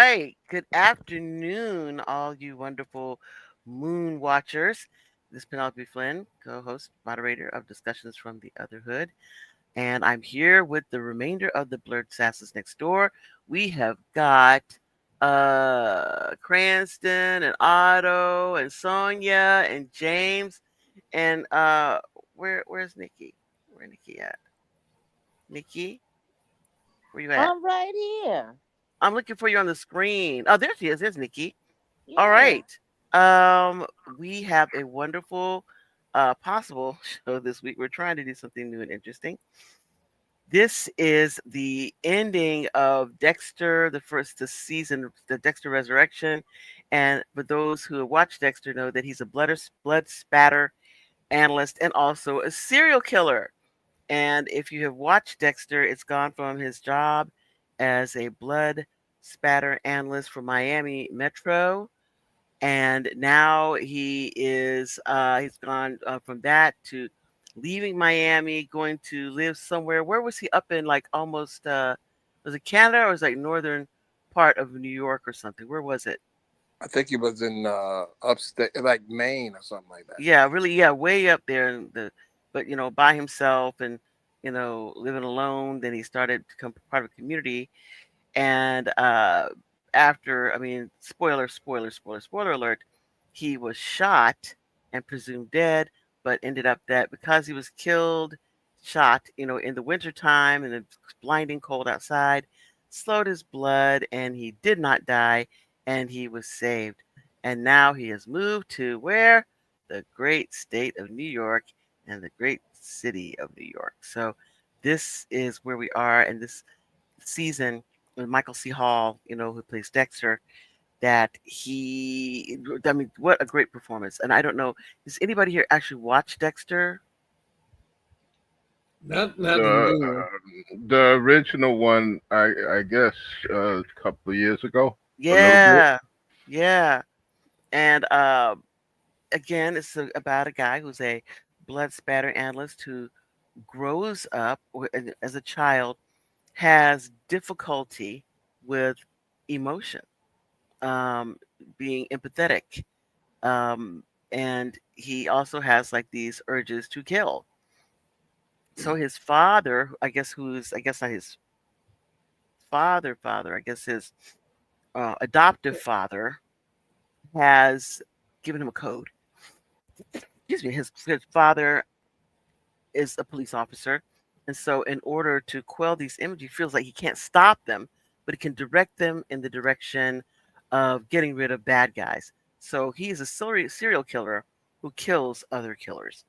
right. Good afternoon, all you wonderful moon watchers. This is Penelope Flynn, co-host, moderator of Discussions from the Other Hood, and I'm here with the remainder of the Blerdsassins Next Door. We have got Cranston and Otto and Sonia and James and where's Nikki? Where Nikki at? Nikki, where you at? I'm right here. I'm looking for you on the screen. Oh, there she is. There's Nikki. All Yeah. right. We have a wonderful possible show this week. We're trying to do something new and interesting. This is the ending of Dexter, the season, the Dexter Resurrection. And for those who have watched Dexter know that he's a blood spatter analyst and also a serial killer. And if you have watched Dexter, it's gone from his job as a blood spatter analyst for Miami Metro, and now he's gone from that to leaving Miami, going to live somewhere. Where was he? Up in like almost was it Canada or was it like northern part of New York or something? Where was it? I think he was in upstate, like Maine or something like that. Yeah, really, yeah, way up there in but by himself and living alone. Then he started to become part of a community, and after, I mean, spoiler alert, he was shot and presumed dead, but ended up that because he was shot, in the wintertime and it's blinding cold outside, slowed his blood and he did not die and he was saved. And now he has moved to where? The great state of New York and the great city of New York. So this is where we are in this season with Michael C. Hall, who plays Dexter, I mean, what a great performance. And I don't know, does anybody here actually watch Dexter? Not the The new. the original one, I guess, a couple of years ago, a little bit. Yeah, yeah. And again, about a guy who's a blood spatter analyst who grows up as a child, has difficulty with emotion, um, being empathetic. And he also has like these urges to kill. So his father, I guess not his father, I guess his adoptive father has given him a code. Excuse me, his father is a police officer. And so, in order to quell these images, he feels like he can't stop them, but he can direct them in the direction of getting rid of bad guys. So, he is a serial killer who kills other killers.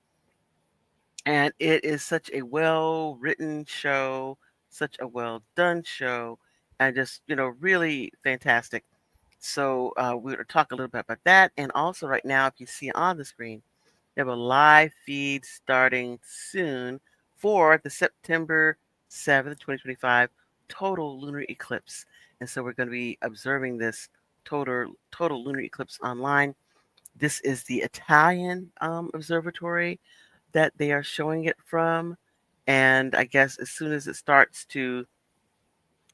And it is such a well written show, such a well done show, and just, really fantastic. So, we're going to talk a little bit about that. And also, right now, if you see on the screen, we have a live feed starting soon for the September 7th, 2025 total lunar eclipse. And so we're going to be observing this total lunar eclipse online. This is the Italian observatory that they are showing it from. And I guess as soon as it starts to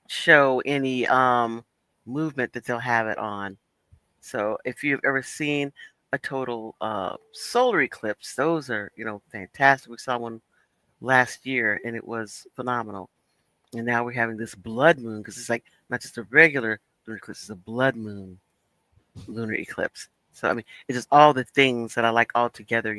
show any movement, that they'll have it on. So if you've ever seen a total solar eclipse, those are, fantastic. We saw one last year and it was phenomenal. And now we're having this blood moon because it's like not just a regular lunar eclipse, it's a blood moon lunar eclipse. So I mean, it's just all the things that I like all together.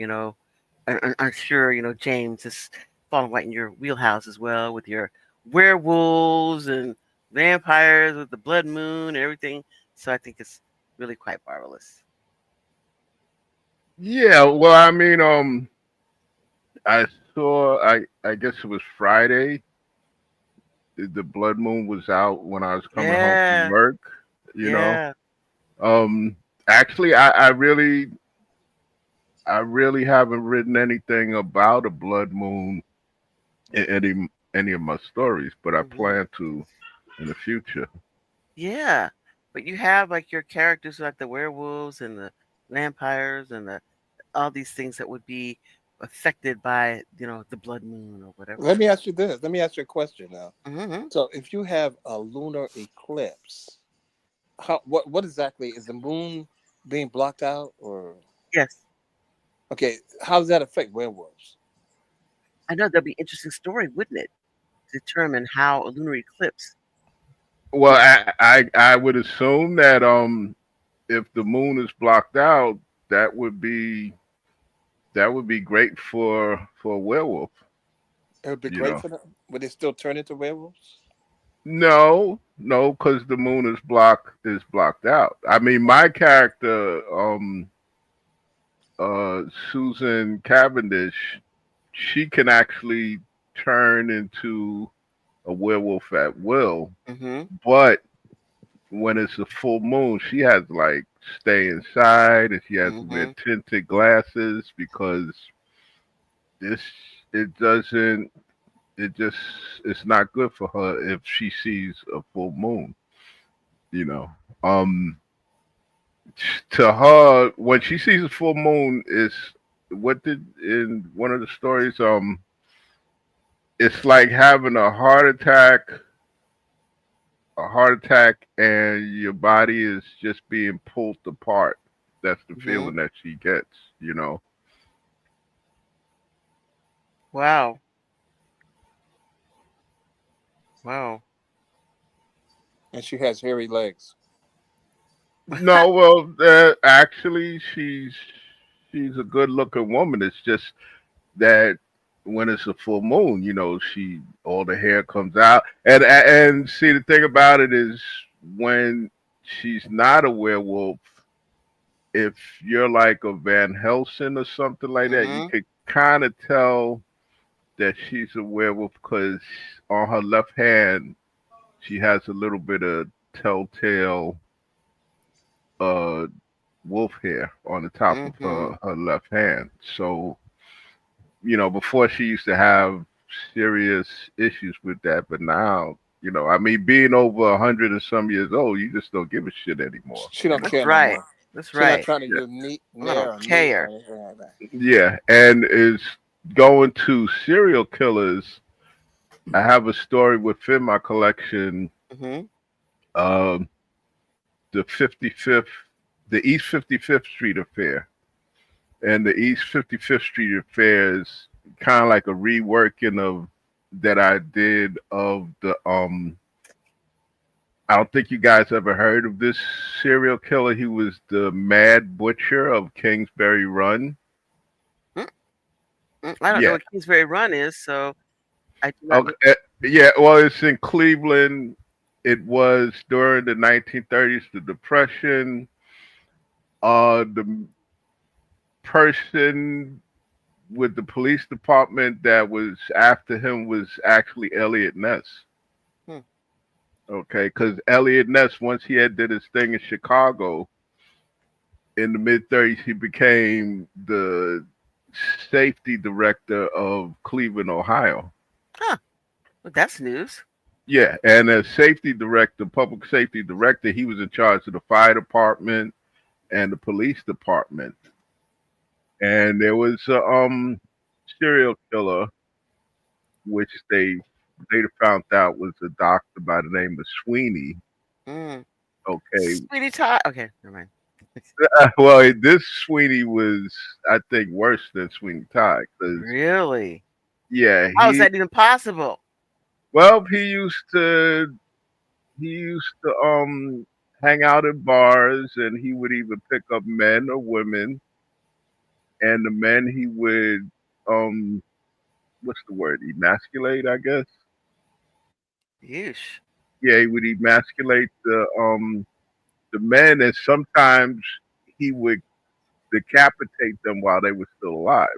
I'm sure James is falling right in your wheelhouse as well with your werewolves and vampires with the blood moon and everything. So I think it's really quite marvelous. Yeah, well, I mean, I saw, I guess it was Friday. The blood moon was out when I was coming home from Yeah, work. You know, yeah. um, actually, I really haven't written anything about a blood moon in any of my stories, but I Hmm. plan to in the future. Yeah. But you have like your characters like the werewolves and the vampires and the all these things that would be affected by, the blood moon or whatever. Let me ask you this. Let me ask you a question now. Hmm. So, if you have a lunar eclipse, How? What exactly is the moon being blocked out? Or Yes, okay, how does that affect werewolves? I know that'd be an interesting story, wouldn't it? To determine how a lunar eclipse. Well, I would assume that if the moon is blocked out, that would be that would be great for a werewolf. It would be You great know. for them. Would they still turn into werewolves? No, no, because the moon is blocked out. I mean, my character, Susan Cavendish, she can actually turn into a werewolf at will, Mm-hmm. but when it's a full moon, she has to like stay inside and she has to wear Mm-hmm. tinted glasses because this it doesn't it just it's not good for her if she sees a full moon, you know. Um to her when she sees a full moon is what did in one of the stories it's like having a heart attack and your body is just being pulled apart. That's the Mm-hmm. feeling that she gets, you know. Wow. Wow. And she has hairy legs. No, well, actually, she's a good-looking woman. It's just that when it's a full moon, you know, she all the hair comes out, and see the thing about it is when she's not a werewolf, if you're like a Van Helsing or something like that, you Mm-hmm. could kind of tell that she's a werewolf because on her left hand she has a little bit of telltale uh wolf hair on the top of Mm-hmm. her left hand. So, you know, before she used to have serious issues with that, but now, you know, I mean, being over 100 and some years old, you just don't give a shit anymore. She don't That's care no right. more. That's She's not right. trying to Yeah, use meat, I nair, don't or meat or care. anything like that. yeah, and is going to serial killers. I have a story within my collection. Mm-hmm. Um, the 55th, the East 55th Street affair, and the East 55th Street affair is kind of like a reworking of that I did of the I don't think you guys ever heard of this serial killer. He was the Mad Butcher of Kingsbury Run. I don't know Yeah. what Kingsbury Run is, so I do not know. Okay. Yeah. Well, it's in Cleveland. It was during the 1930s, the Depression. The person with the police department that was after him was actually Elliot Ness. Hmm. Okay, because Elliot Ness, once he had did his thing in Chicago in the mid 30s, he became the safety director of Cleveland, Ohio. Huh. Well, that's news. Yeah, and as safety director, public safety director, he was in charge of the fire department and the police department. And there was a serial killer, which they later found out was a doctor by the name of Sweeney. Mm. Okay, Sweetie Todd. Okay, never mind. well, this Sweeney was, I think, worse than Sweeney Todd because, Really? yeah, How is that even possible? well, he used to hang out in bars and he would either pick up men or women, and the men he would um, what's the word, emasculate, I guess. Yeesh. Yeah, he would emasculate the men, and sometimes he would decapitate them while they were still alive.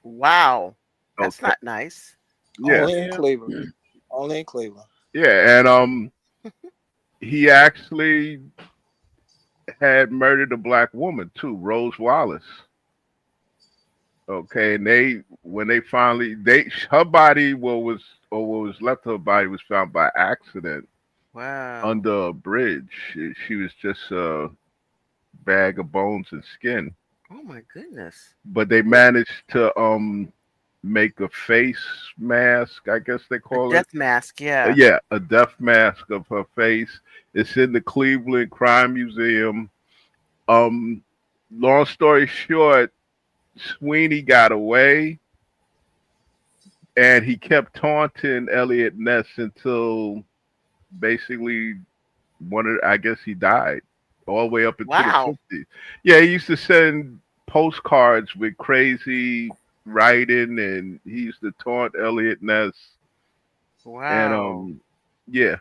Wow. That's Okay. not nice. Yeah. Only in Cleveland. Only in Cleveland. Yeah, and he actually had murdered a black woman too, Rose Wallace. Okay, and they when they finally they her body what was left of her body was found by accident Wow. under a bridge. She was just a bag of bones and skin. Oh my goodness. But they managed to make a face mask, I guess they A call it. death mask, yeah. Yeah, a death mask of her face. It's in the Cleveland Crime Museum. Um, Long story short, Sweeney got away, and he kept taunting Elliot Ness until basically I guess he died, all the way up into the Wow. 50s. Yeah, he used to send postcards with crazy writing, and he used to taunt Elliot Ness. And Wow. yeah,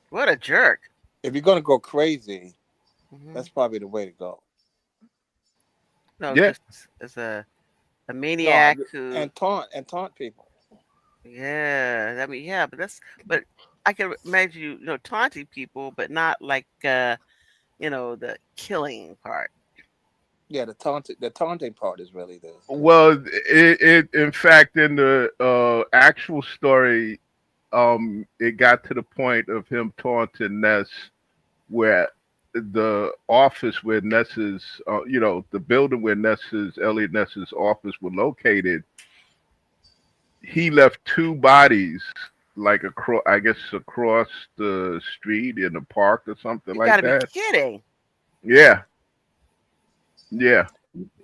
What a jerk. If you're gonna go crazy, Mhm. that's probably the way to go. No, yeah. just as a No, maniac who, and taunt people. yeah. I mean, yeah, but I can imagine you taunting people, but not like the killing part. Yeah, the taunting part is really the Well, it in fact in the actual story, it got to the point of him taunting Ness, where the office where Ness's, the building where Elliot Ness's office were located, he left two bodies like across, I guess, across the street in the park or something You like gotta be that. kidding. Yeah, yeah.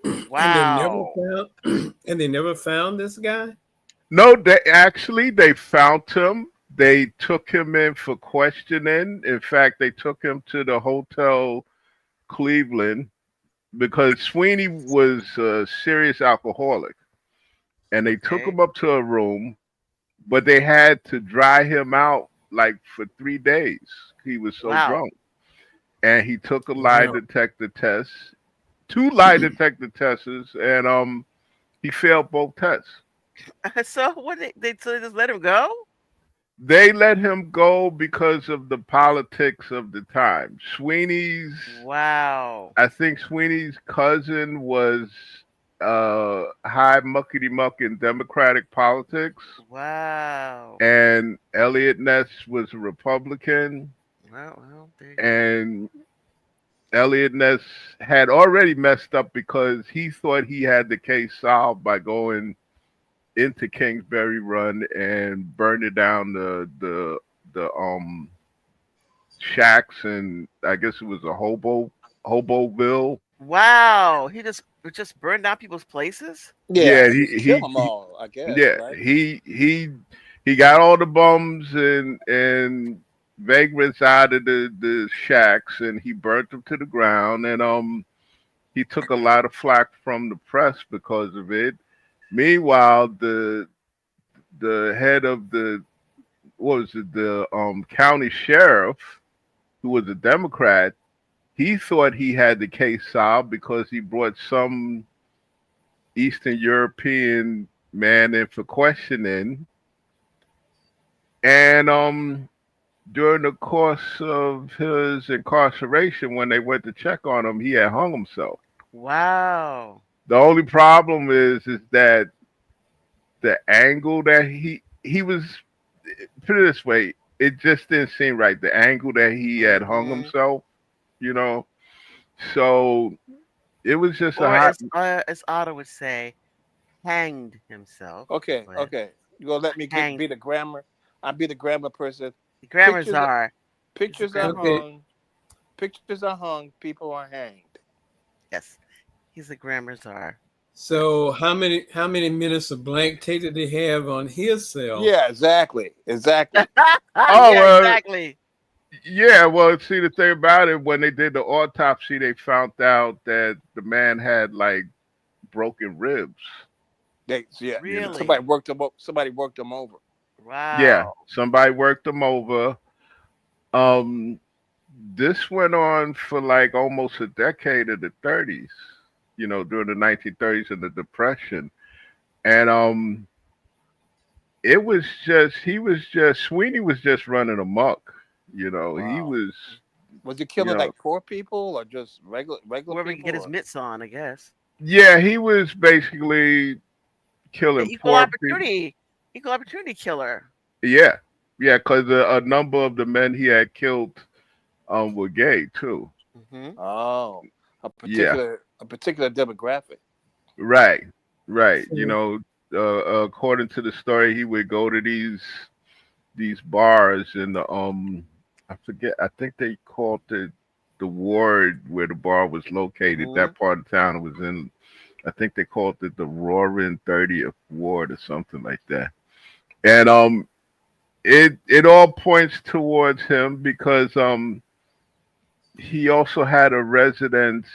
And they never Wow. found and they never found this guy. No, they found him. They took him in for questioning. In fact, they took him to the Hotel Cleveland because Sweeney was a serious alcoholic, and they took Okay. him up to a room, but they had to dry him out like for 3 days. He was so Wow. drunk, and he took a lie Wow. detector test, two lie detector tests, and he failed both tests. So what so they just let him go? They let him go because of the politics of the time. Wow. I think Sweeney's cousin was high muckety muck in Democratic politics, Wow. and Elliot Ness was a Republican, Well, there you go. and Elliot Ness had already messed up because he thought he had the case solved by going into Kingsbury Run and burning down the shacks, and I guess it was a Hoboville. Wow. He just burned down people's places? yeah, Yeah, and just kill them all. I guess, yeah, right? he got all the bums and vagrants out of the shacks, and he burnt them to the ground, and he took a lot of flack from the press because of it. Meanwhile, the head of the what was it, the county sheriff, who was a Democrat, he thought he had the case solved because he brought some Eastern European man in for questioning, and during the course of his incarceration, when they went to check on him, he had hung himself. Wow. The only problem is that the angle that he was, put it this way, it just didn't seem right. The angle that he had hung Hmm. himself, you know. So it was just a Or hot. as Otto would say, hanged himself. Okay, But okay. You gonna let me hanged. be the grammar? I'll be the grammar person. The grammar Pictures czar. He's the pictures are grammar. Okay. hung. Pictures are hung. People are hanged. Yes. He's the grammar czar. So how many minutes of blank tape did they have on his cell? Yeah, exactly. Oh, Yeah, exactly. yeah. Well, see, the thing about it, when they did the autopsy, they found out that the man had like broken ribs. Yeah. You know. Really? Somebody worked them over. Yeah, Wow. somebody worked him over. Um, this went on for like almost a decade of the 30s. During the 1930s and the Depression, and it was just Sweeney was just running amok. He Wow. was, Was he you killing know, like poor people or just regular Whoever can people? get his mitts on, I guess. yeah, he was basically The killing equal poor people. opportunity killer. Yeah, yeah, because a number of the men he had killed were gay too. Hmm. Oh, a Yeah, particular demographic. right. Right. So, According to the story, he would go to these bars in the I forget. I think they called it the ward where the bar was located. Mhm. That part of town was in. I think they called it the Roaring 30th Ward or something like that. And it all points towards him because he also had a residence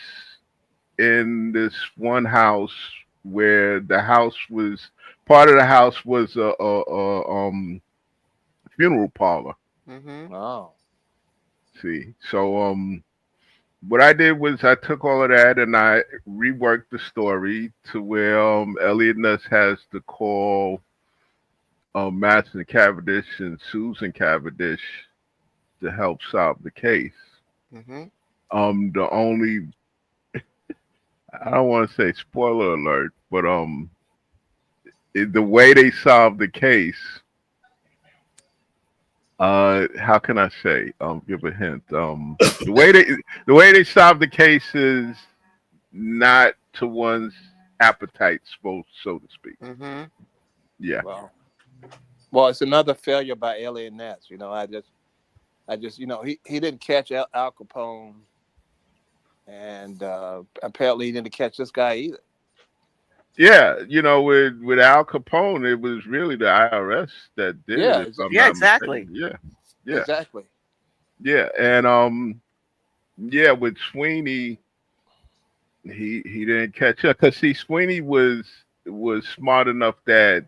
in this one house where the house was part of the house was a funeral parlor. Mhm. Oh. See, so what I did was I took all of that and I reworked the story to where Elliot Ness has to call Madison Cavendish and Susan Cavendish to help solve the case. Mhm. The only I don't want to say spoiler alert, but the way they solved the case, how can I say? Give a hint. The way they solved the case is not to one's appetite, so to speak. Mhm. Yeah. Well, it's another failure by Elliot Ness. I just, he didn't catch Al Capone, and apparently he didn't catch this guy either. Yeah, with Al Capone, it was really the IRS that did it, Yeah, if I'm Yeah, not exactly. mistaken. Yeah, yeah, exactly. yeah, and yeah, with Sweeney, he didn't catch up because see, Sweeney was smart enough that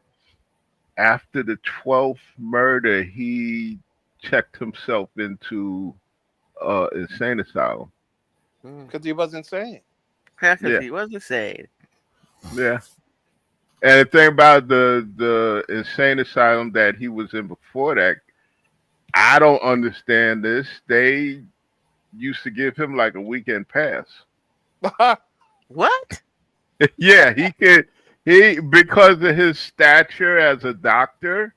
after the 12th murder, he checked himself into insane asylum. Mhm. Because he was insane. Because Yeah, he wasn't saved. yeah. And the thing about the insane asylum that he was in before that, I don't understand this. They used to give him like a weekend pass. What? Yeah, he because of his stature as a doctor,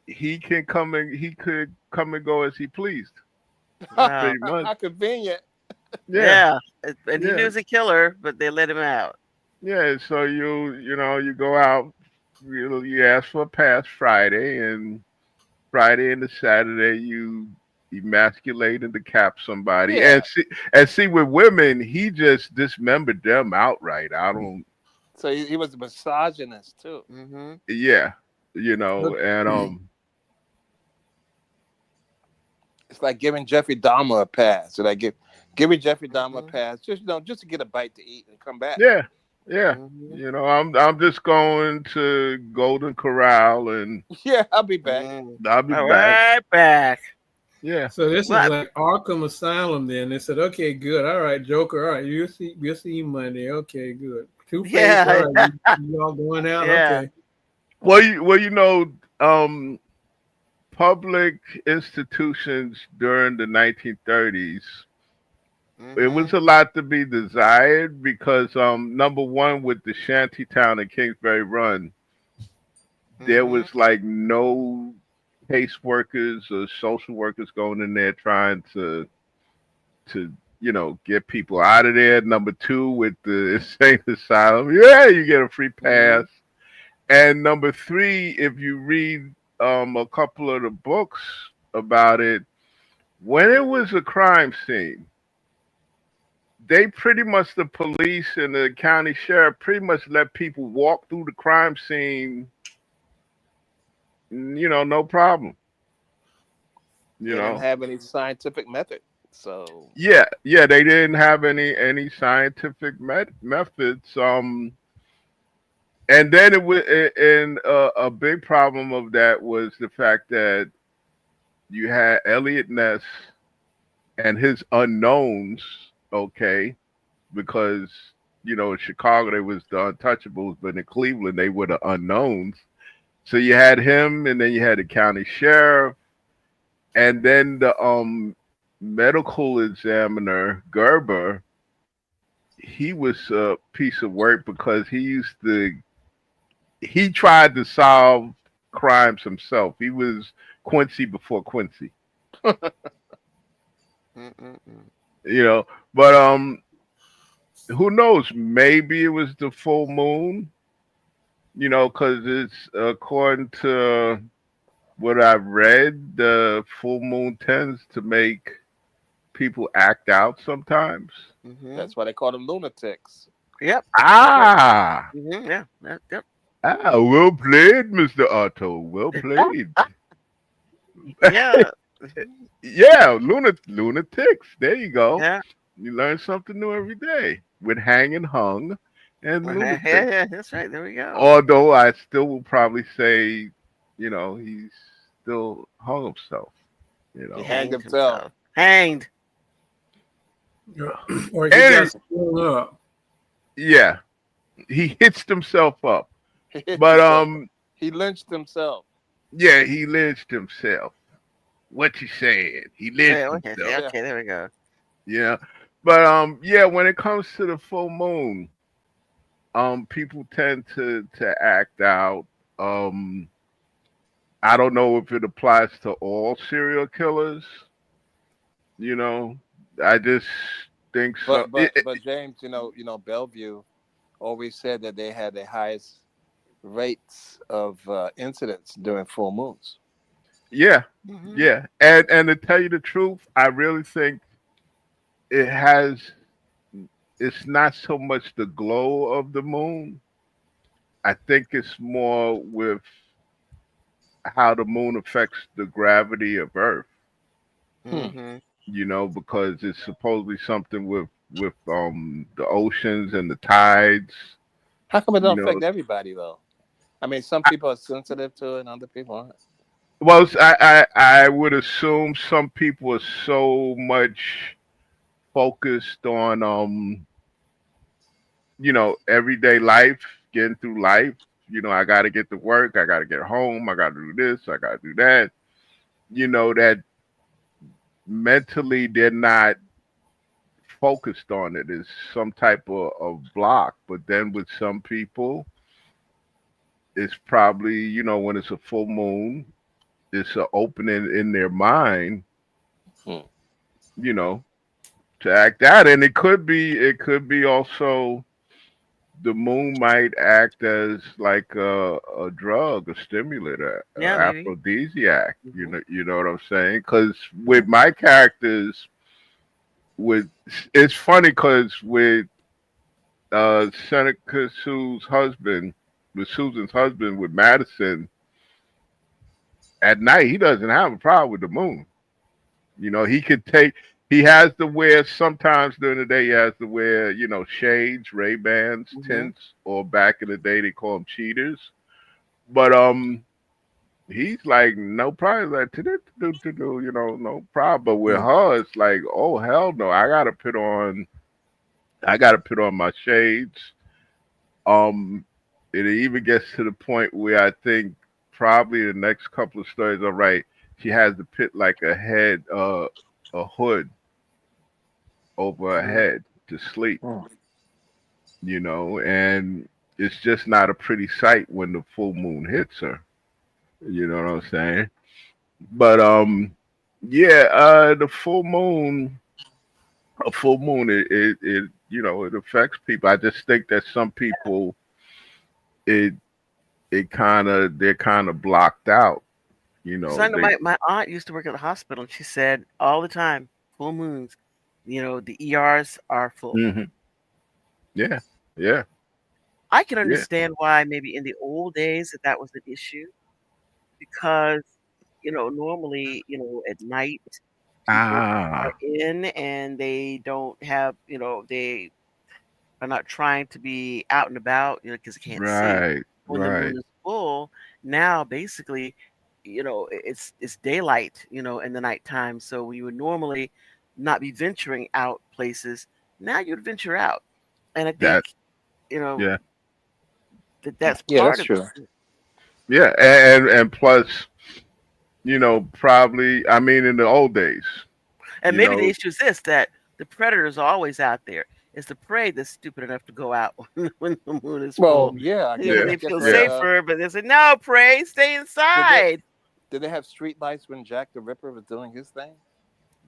he could come and go as he pleased. Wow. Pretty much. How convenient. Yeah, Yeah. And he knew he yeah, was a killer, but they let him out. yeah. So you go out, you ask for a pass Friday, and Friday and the Saturday you emasculate and decap somebody. Yeah. And see with women, he just dismembered them outright. I don't. So he was a misogynist too. Mhm. Yeah, but and It's like giving Jeffrey Dahmer a pass. So giving Jeffrey Dahmer a Mhm. pass, just to get a bite to eat and come back. yeah, yeah. Mhm. I'm just going to Golden Corral and Yeah, I'll be back. I'll be All back. right, back. Yeah, so this is Well, like Arkham Asylum. Then they said, okay, good, all right, Joker, all right, we'll see you Monday. Okay, good. Two Face, all yeah, right, you all going out? yeah. Okay. um, public institutions during the 1930s, it was Mhm. a lot to be desired because number one, with the shanty town in Kingsbury Run, there Mhm. was like no caseworkers or social workers going in there trying to get people out of there. Number two, with the insane asylum, yeah, you get a free pass. Mhm. And number three, if you read a couple of the books about it, when it was a crime scene, they pretty much, the police and the county sheriff pretty much let people walk through the crime scene, no problem. You They didn't know, have any scientific method. So yeah, they didn't have any scientific methods. And then it was, and a big problem of that was the fact that you had Elliot Ness and his unknowns, okay, because in Chicago they was the untouchables, but in Cleveland they were the unknowns. So you had him, and then you had the county sheriff, and then the medical examiner Gerber. He was a piece of work because he tried to solve crimes himself. He was Quincy before Quincy, Mm-mm-mm. you know. But who knows? Maybe it was the full moon. Because it's according to what I've read, the full moon tends to make people act out sometimes. Mm-hmm. That's why they call them lunatics. Yep. Ah, Mm-hmm. Yeah. Yep. well played, Mr. Otto. Well played. Yeah. Yeah, lunatics. There you go. Yeah. You learn something new every day with hang and hung and Yeah. lunatics. Yeah. That's right. There we go. Although I still will probably say, he's still hung himself. You He know, Hanged hanged himself. himself. Hanged. Or he and got strung up. yeah, he hitched himself up. He hit But himself. He lynched himself. yeah, he lynched himself. What you saying? He lynched Yeah, okay. himself. Yeah, okay. There we go. Yeah, but yeah, when it comes to the full moon, people tend to act out. Um, I don't know if it applies to all serial killers. You know, I just think so. But James, Bellevue always said that they had the highest rates of incidents during full moons. Yeah, Mm-hmm. yeah, and to tell you the truth, I really think it has. It's not so much the glow of the moon. I think it's more with how the moon affects the gravity of Earth. Mm-hmm. Because it's supposedly something with the oceans and the tides. How come it You don't know, affect everybody though? I mean, some people are sensitive to it, and other people aren't. well, I would assume some people are so much focused on everyday life, getting through life. I got to get to work, I got to get home, I got to do this, I got to do that. That mentally they're not focused on it. Is some type of block. But then with some people, it's probably when it's a full moon, it's an opening in their mind, Hmm. you know, to act out. And it could be also the moon might act as like a drug, a stimulant, a Yeah, maybe. aphrodisiac. Mm-hmm. You know what I'm saying? Because with my characters, with it's funny because with Seneca Sue's husband, with Susan's husband, with Madison, at night he doesn't have a problem with the moon. He could take. He has to wear sometimes during the day. He has to wear shades, Ray Bans, Mm-hmm. tints, or back in the day they call them cheaters. But he's like no problem, like no problem. But with her, it's like oh hell no, I gotta put on my shades. Um, it even gets to the point where I think probably the next couple of stories are right. She has to put like a hood over her head to sleep, Hmm. and it's just not a pretty sight when the full moon hits her. You know what I'm saying? But yeah, the a full moon, it affects people. I just think that some people, it they're kind of blocked out. So I know They my aunt used to work at the hospital, and she said all the time, full moons, the ERs are full. hmm yeah, yeah, I can yeah. understand why maybe in the old days that was an issue because, normally, at night people are Ah, in and they don't have, they are not trying to be out and about, because they can't see. right, When the right. moon is full, now basically, it's daylight, in the nighttime. So we would normally not be venturing out places. Now you'd venture out. And I That think, you know, yeah, that's Yeah, part that's of true. it. yeah, and plus, probably. I mean, in the old days, And you maybe the know, issue is this, that the predators are always out there. It's the prey that's stupid enough to go out when the moon is Well, full. yeah, I guess yeah, I They guess feel like yeah, safer, but they say, no, prey, stay did they inside. did they have street lights when Jack the Ripper was doing his thing?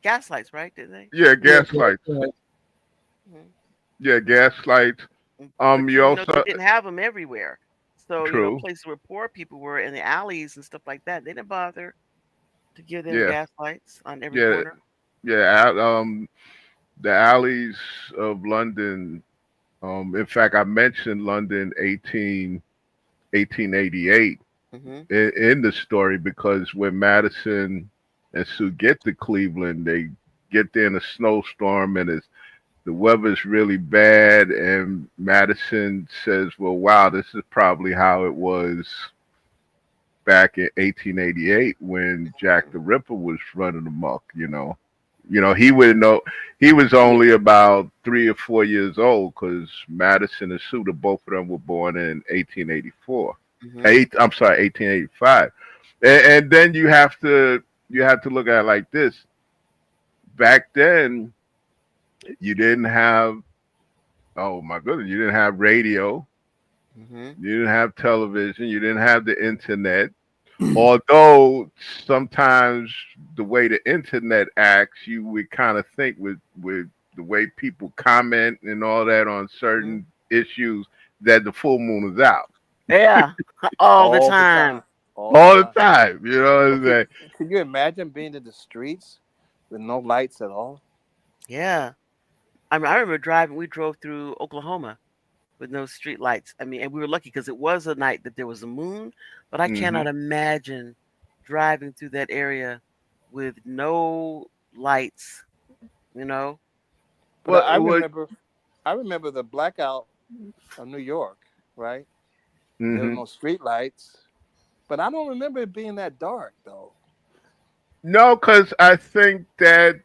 Gaslights, right? Did they? yeah. Yeah, Gaslights. right. Mhm. Yeah, gaslights. But You they also didn't have them everywhere. So true. places where poor people were in the alleys and stuff like that, they didn't bother to give them Yeah, gas lights on every yeah, corner. yeah. The alleys of London. In fact, I mentioned London 1888 Hmm. in the story because when Madison and Sue get to Cleveland, they get there in a snowstorm and the weather's really bad. And Madison says, "Well, wow, this is probably how it was back in 1888 when Jack the Ripper was running amok." He would know. He was only about 3 or 4 years old because Madison and Suter, both of them were born in 1884. Hmm. I'm sorry, 1885. And then you have to look at it like this. Back then, you didn't have. Oh my goodness, you didn't have radio. Hmm. You didn't have television. You didn't have the internet. Although sometimes the way the internet acts, you would kind of think with the way people comment and all that on Hmm. certain issues that the full moon is out Yeah, all the All the time. time. All the all the time. time. You know what I'm Okay, saying? can you imagine being in the streets with no lights at all? Yeah, I remember driving. We drove through Oklahoma with no street lights. And we were lucky because it was a night that there was a moon. But I Hmm. cannot imagine driving through that area with no lights. You know. But Well, I remember the blackout of New York, right? There was hmm no street lights, but I don't remember it being that dark though. no, because I think that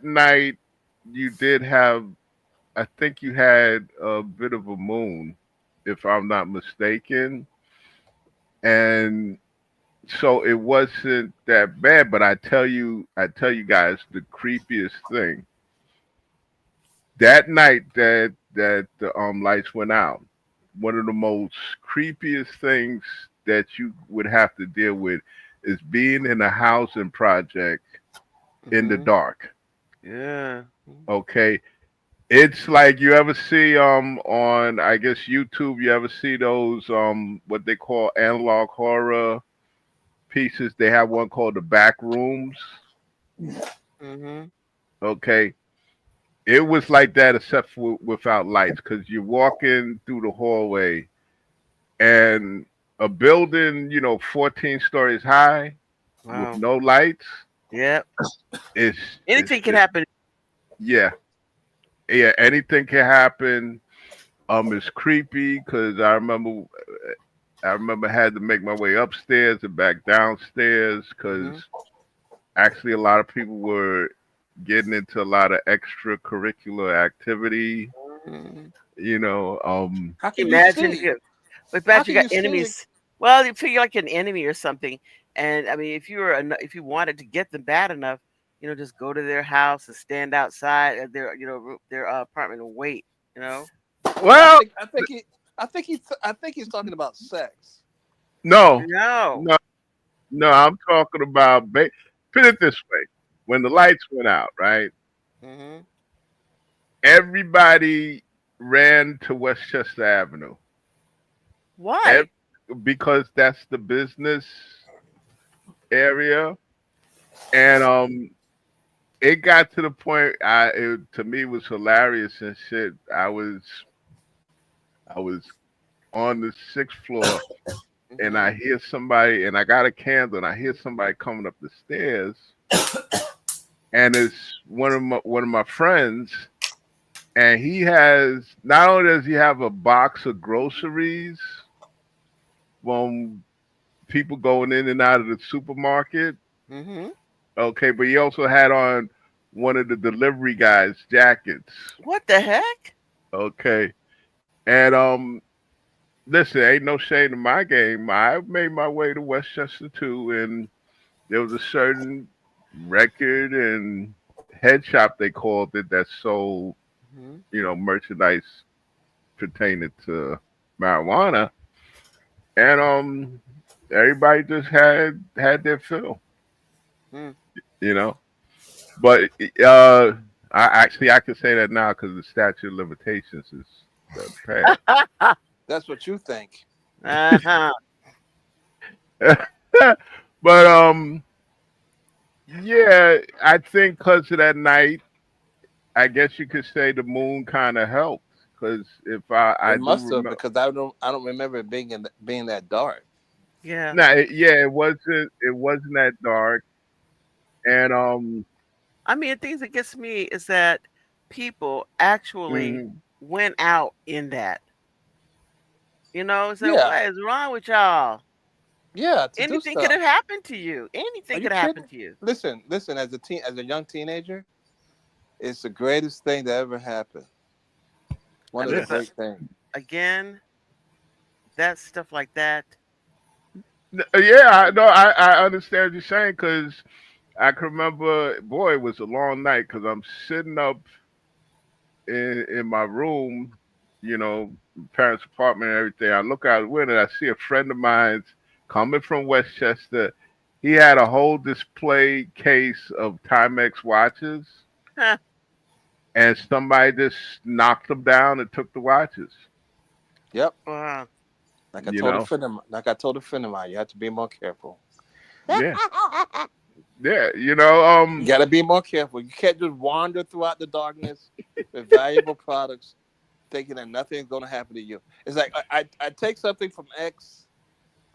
night you did have. I think you had a bit of a moon, if I'm not mistaken, and so it wasn't that bad. But I tell you guys, the creepiest thing that night that the lights went out. One of the most creepiest things that you would have to deal with is being in a housing project in the Hmm. dark. Yeah. Okay, it's like you ever see on I guess YouTube. You ever see those what they call analog horror pieces? They have one called the back rooms. Hmm. Okay, it was like that except for without lights because you're walking through the hallway and a building 14 stories high with Wow. no lights Yeah. is Anything can happen. yeah, yeah, anything can happen. It's creepy because I remember I had to make my way upstairs and back downstairs because Hmm. actually a lot of people were getting into a lot of extracurricular activity. Hmm. You know, How can you Imagine if see? you, but How imagine can you you got see? enemies. Well, you feel like an enemy or something. And if you if you wanted to get them bad enough, just go to their house and stand outside of their, their apartment and wait. You know. I well, think I think he I think he's talking about sex. no, No. no, no, I'm talking about put it this way: when the lights went out, right? Hmm. Everybody ran to Westchester Avenue. Ev- Why? because that's the business area, and it got to the point. To me, it was hilarious and shit. I was on the sixth floor, and I Hmm. hear somebody, and I got a candle, and I hear somebody coming up the stairs, and it's one of my friends, and he has not only does he have a box of groceries from people going in and out of the supermarket, Hmm. okay, but he also had on one of the delivery guys' jackets, What the heck? okay, and listen, ain't no shame in my game. I made my way to Westchester too, and there was a certain record and head shop they called it that sold, Hmm. merchandise pertaining to marijuana, and everybody just had their fill, Hmm. you know. But uh, I can say that now because the statute of limitations is passed. That's what you think. Uh-huh. But yeah, I think because of that night, I guess you could say the moon kind of helped. Because if I It do must have remember, because I don't remember it being that dark. Yeah. nah, yeah, it wasn't that dark, and I mean, the things that gets me is that people actually mhm. went out in that. So Yeah, what is wrong with y'all? yeah, to do Anything could stuff. have happened to you. Are Anything you could have kidding? happened to you. Listen. As a young teenager, it's the greatest thing that ever happened. I One of the mean, but great things. again, that stuff like that. Yeah, no, I understand what you're saying because I can remember, boy, it was a long night because I'm sitting up in my room, parents' apartment and everything. I look out the window and I see a friend of mine's coming from Westchester. He had a whole display case of Timex watches, Huh. and somebody just knocked them down and took the watches. Yep. Wow. You know, Like I told a friend of mine, you have to be more careful. yeah, yeah. You got to be more careful. You can't just wander throughout the darkness with valuable products, thinking that nothing's going to happen to you. It's like I take something from X,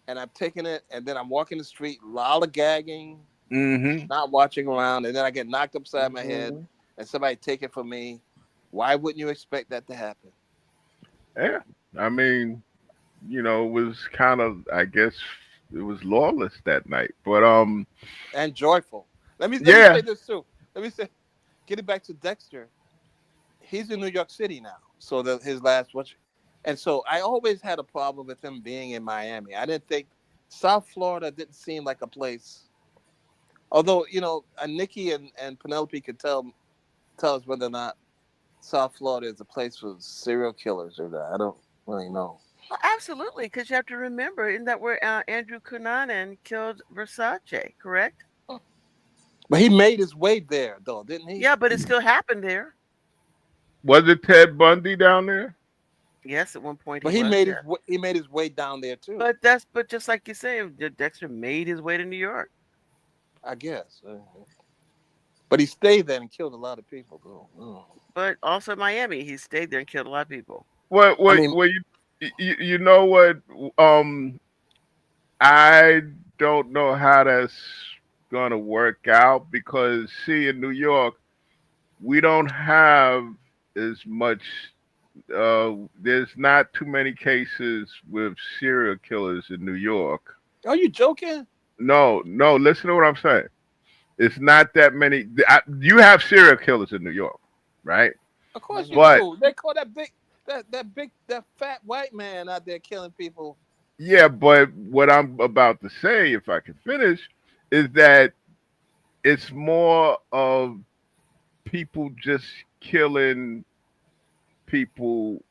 and I'm taking it, and then I'm walking the street, lollygagging, hmm not watching around, and then I get knocked upside my head, hmm and somebody take it from me. Why wouldn't you expect that to happen? Yeah, I mean, it was kind of, I guess, it was lawless that night. But And joyful. Let me yeah. say this too. Let me say, getting back to Dexter, he's in New York City now. So his last watch, and so I always had a problem with him being in Miami. I didn't think South Florida didn't seem like a place. Although Nikki and Penelope could tell us whether or not South Florida is a place for serial killers or not. I don't really know. Well, absolutely, because you have to remember, isn't that where Andrew Cunanan killed Versace, correct? But he made his way there, though, didn't he? Yeah, but it still happened there. Was it Ted Bundy down there? Yes, at one point he But he was made there. his way down there too. But just like you say, Dexter made his way to New York. I guess. But he stayed there and killed a lot of people, though. But also Miami, he stayed there and killed a lot of people. What? I What? mean, What? You know what? Um, I don't know how that's gonna work out because, see, in New York, we don't have as much. There's not too many cases with serial killers in New York. are you joking? No, no. Listen to what I'm saying. It's not that many. You have serial killers in New York, right? Of course you Hmm. But do. They call that fat white man out there killing people. yeah, but what I'm about to say, if I can finish, is that it's more of people just killing people,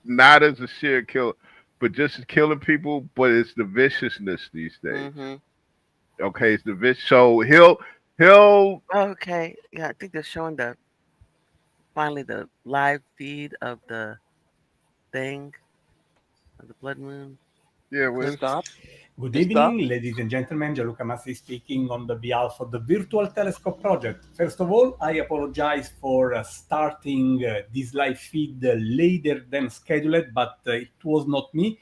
not as a serial killer, but just killing people. But it's the viciousness these days. Hmm. Okay, it's the vicious. So he'll Okay. Yeah, I think they're showing finally the live feed of the thing of the blood moon. yeah. It Well, stopped. Good It stopped. evening, ladies and gentlemen. Gianluca Massi speaking on the behalf of the Virtual Telescope Project. First of all, I apologize for starting this live feed later than scheduled, but it was not me.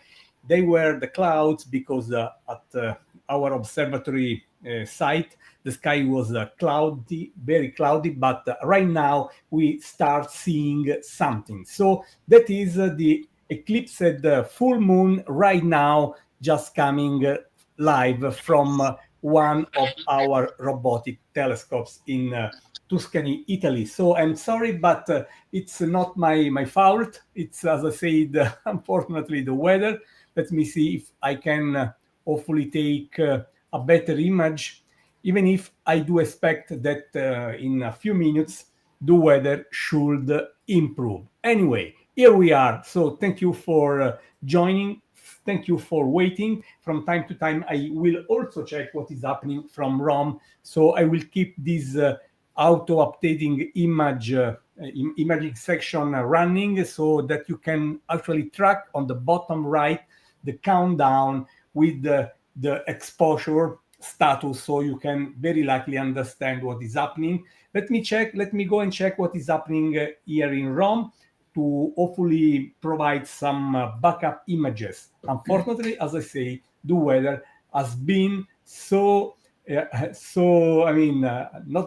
They were the clouds because at our observatory site, the sky was cloudy, very cloudy, but right now we start seeing something. So that is the eclipsed full moon right now just coming live from one of our robotic telescopes in Tuscany, Italy. So I'm sorry, but it's not my fault. It's, as I said, unfortunately, the weather. Let me see if I can hopefully take a better image, even if I do expect that in a few minutes the weather should improve. Anyway, here we are. So thank you for joining. Thank you for waiting. From time to time, I will also check what is happening from Rome. So I will keep this auto-updating imaging section running, so that you can actually track on the bottom right the countdown with the exposure status, so you can very likely understand what is happening. Let me go and check what is happening here in Rome to hopefully provide some backup images. Unfortunately, as I say, the weather has been so not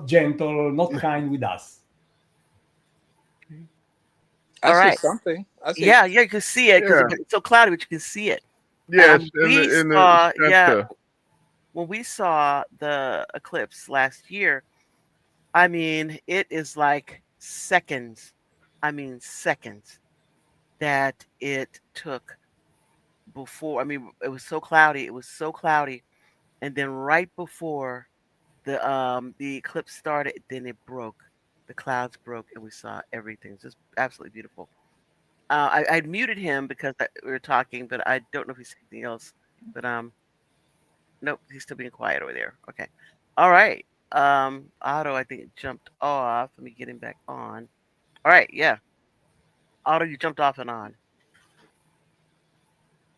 gentle, not kind with us. All right. Something. I see. Yeah, you can see it because Yeah. it's so cloudy, but you can see it. Yes, We in saw, the center. when we saw the eclipse last year, I mean, it is like seconds. I mean, seconds that it took before. I mean, it was so cloudy. It was so cloudy, and then right before the eclipse started, then it broke. The clouds broke, and we saw everything. It's just absolutely beautiful. I muted him because we were talking, but I don't know if he's saying anything else. But nope, he's still being quiet over there. Okay, all right. Otto, I think it jumped off. Let me get him back on. All right, yeah. Otto, you jumped off and on.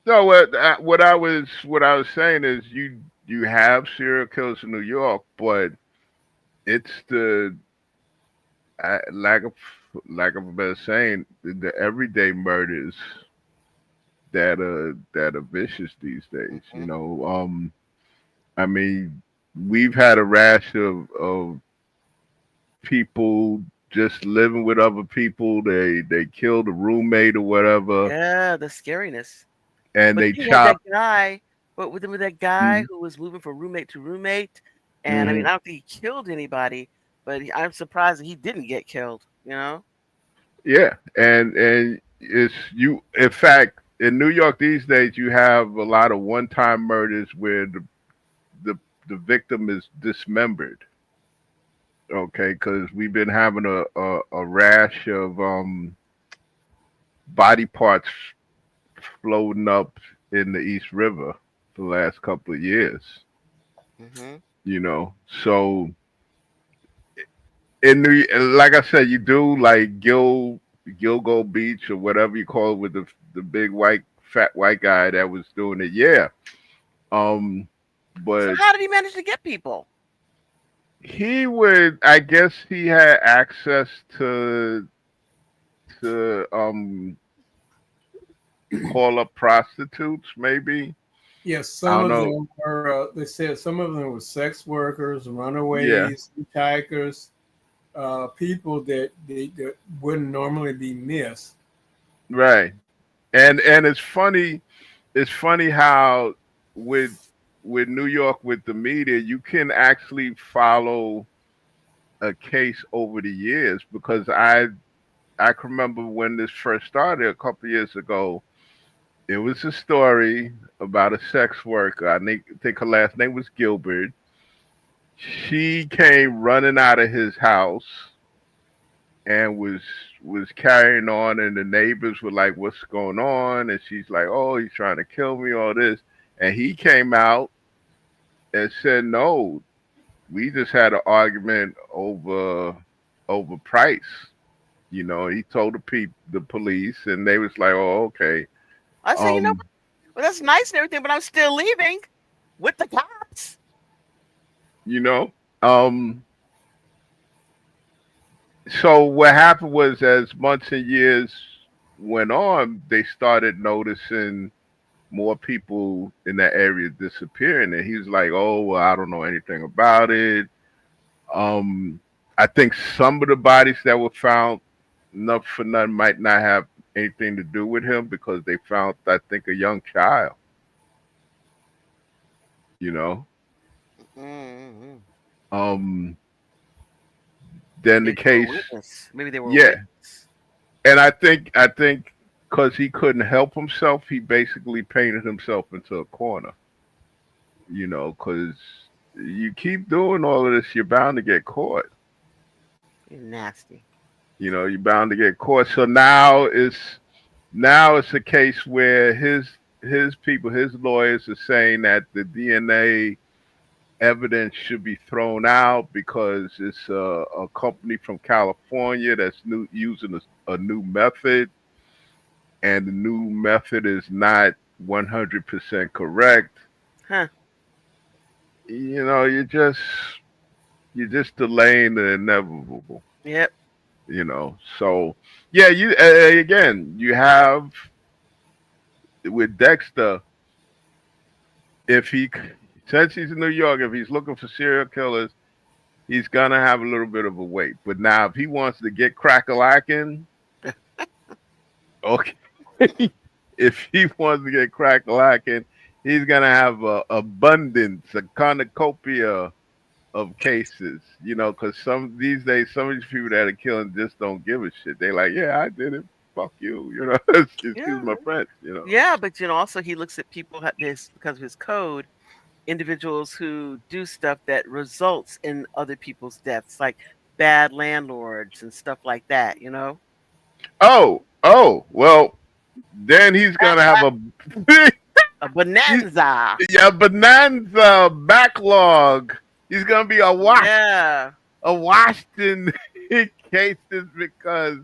No, what I was saying is you have serial killers in New York, but it's the lack of a better saying, the everyday murders that are vicious these days. You know, I mean, we've had a rash of people just living with other people. They killed a roommate or whatever, Yeah, the scariness. and But they then you had that chopped. guy, but with that guy who was moving from roommate to roommate, and I mean, Mhm. I don't think he killed anybody, but I'm surprised that he didn't get killed. You know? Yeah, and it's you. In fact, in New York these days, you have a lot of one-time murders where the the victim is dismembered. Okay, because we've been having a rash of body parts floating up in the East River the last couple of years. Hmm. You know, so in New, like I said, you do like Gilgo Beach or whatever you call it with the big fat white guy that was doing it. Yeah. Um, So but how did he manage to get people? he would, I guess, he had access to call up prostitutes, maybe. Yes, I some don't of know. them were. They said some of them were sex workers, Yeah. runaways, hitchhikers, people that wouldn't normally be missed. Right. And it's funny. It's funny how with New York with the media, you can actually follow a case over the years because I can remember when this first started a couple of years ago. It was a story about a sex worker. I think her last name was Gilbert. She came running out of his house and was carrying on, and the neighbors were like, "What's going on?" And she's like, "Oh, he's trying to kill me, all this." And he came out and said, "No, we just had an argument over price." You know, he told the police, and they was like, "Oh, okay." I said, you know, Um, well, that's nice and everything, but I'm still leaving with the cops. you know, um, so what happened was, as months and years went on, they started noticing more people in that area disappearing, and he's like, "Oh, well, I don't know anything about it." Um, I think some of the bodies that were found, enough for none, might not have anything to do with him because they found, I think, a young child. You know, Mm-hmm. um, then the Maybe they were a case, witness. Maybe they were a yeah, witness. and I think because he couldn't help himself, he basically painted himself into a corner. You know, because you keep doing all of this, you're bound to get caught. You're nasty. You know, you're bound to get caught. So now it's a case where his people, his lawyers are saying that the DNA evidence should be thrown out because it's a company from California that's using a new method, and the new method is not 100% correct. Huh. You know, you're just delaying the inevitable. Yep. You know, so yeah, you again, you have with Dexter, if he since he's in New York, if he's looking for serial killers, he's gonna have a little bit of a wait. But now, if he wants to get crack-a-lacking, okay, if he wants to get crack-a-lacking, he's gonna have a abundance, a cornucopia of cases. You know, because some these days, some of these people that are killing just don't give a shit. They like, yeah, I did it. Fuck you. You know, excuse Yeah. my French. You know. Yeah, but also he looks at people this because of his code, individuals who do stuff that results in other people's deaths, like bad landlords and stuff like that. Oh, well, then he's gonna have a A bonanza. yeah, bonanza backlog. He's gonna be Yeah. washed in cases because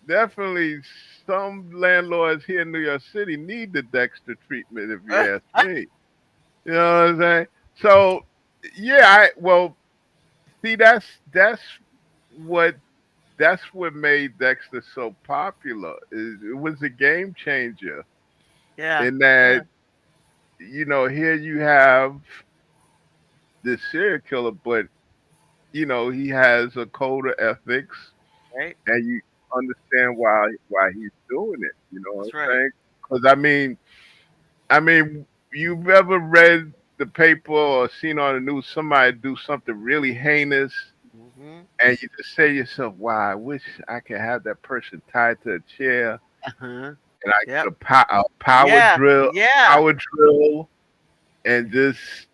definitely some landlords here in New York City need the Dexter treatment, if you ask me. You know what I'm saying? So yeah, well, see, what that's what made Dexter so popular. It was a game changer Yeah. in that here you have this serial killer, but he has a code of ethics, Right. and you understand why he's doing it. You know what That's I'm right. saying? Because I mean, you've ever read the paper or seen on the news somebody do something really heinous, Mm-hmm. and you just say to yourself, "Wow, I wish I could have that person tied to a chair, Uh-huh. and I Yep. could a power Yeah. drill, Yeah. and just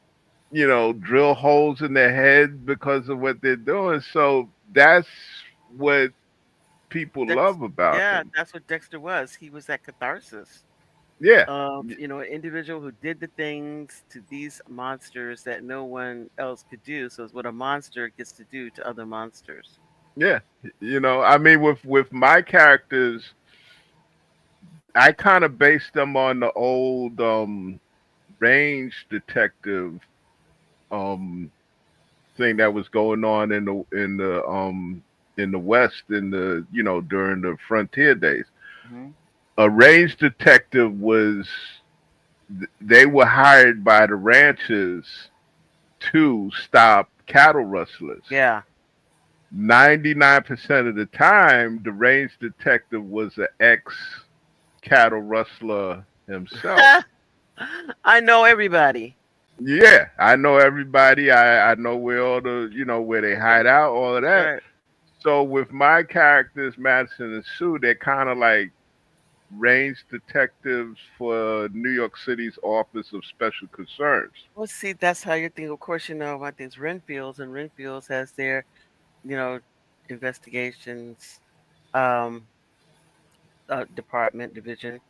drill holes in their head because of what they're doing." So that's what people love about Yeah, him. that's what Dexter was. He was that catharsis Yeah, of, an individual who did the things to these monsters that no one else could do. So it's what a monster gets to do to other monsters. yeah. I mean, with my characters, I kind of based them on the old range detective um thing that was going on in the West in the during the frontier days. Hmm. A range detective they were hired by the ranchers to stop cattle rustlers. Yeah. 99% of the time, the range detective was an ex cattle rustler himself. I know everybody. Yeah, I know everybody. I know where all the where they hide out, all of that. Right. So with my characters, Madison and Sue, they're kind of like range detectives for New York City's Office of Special Concerns. Well, see, that's how you think. Of course, about these Renfields, and Renfields has their, you know, investigations um, department division,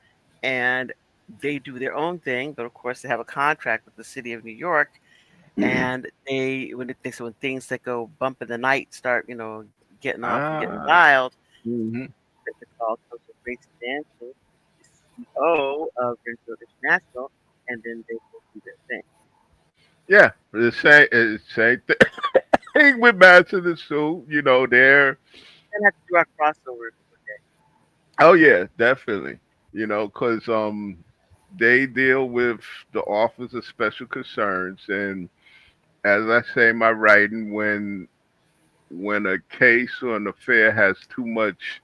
and they do their own thing. But of course, they have a contract with the city of New York, and when things that go bump in the night start, getting off and getting Ah. wild, Hmm. the call comes to Grace Dancer, the CEO of Renfield International, and then they will do their thing. Yeah, the same thing with Madison and Sue. And have to do our crossover. Oh yeah, definitely. Because they deal with the Office of Special Concerns, and as I say in my writing, when a case or an affair has too much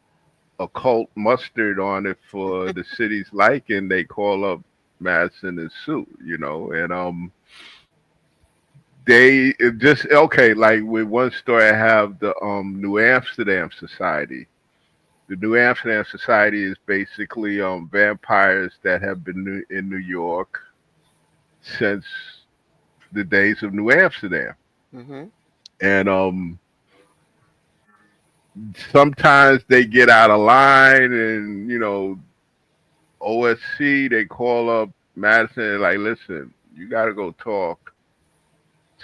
occult mustard on it for the city's liking, they call up Madison and Sue. And they just okay. Like with one story, I have the New Amsterdam Society. The New Amsterdam Society is basically vampires that have been in New York since the days of New Amsterdam, Mm-hmm. and sometimes they get out of line, and OSC they call up Madison and like, listen, you got to go talk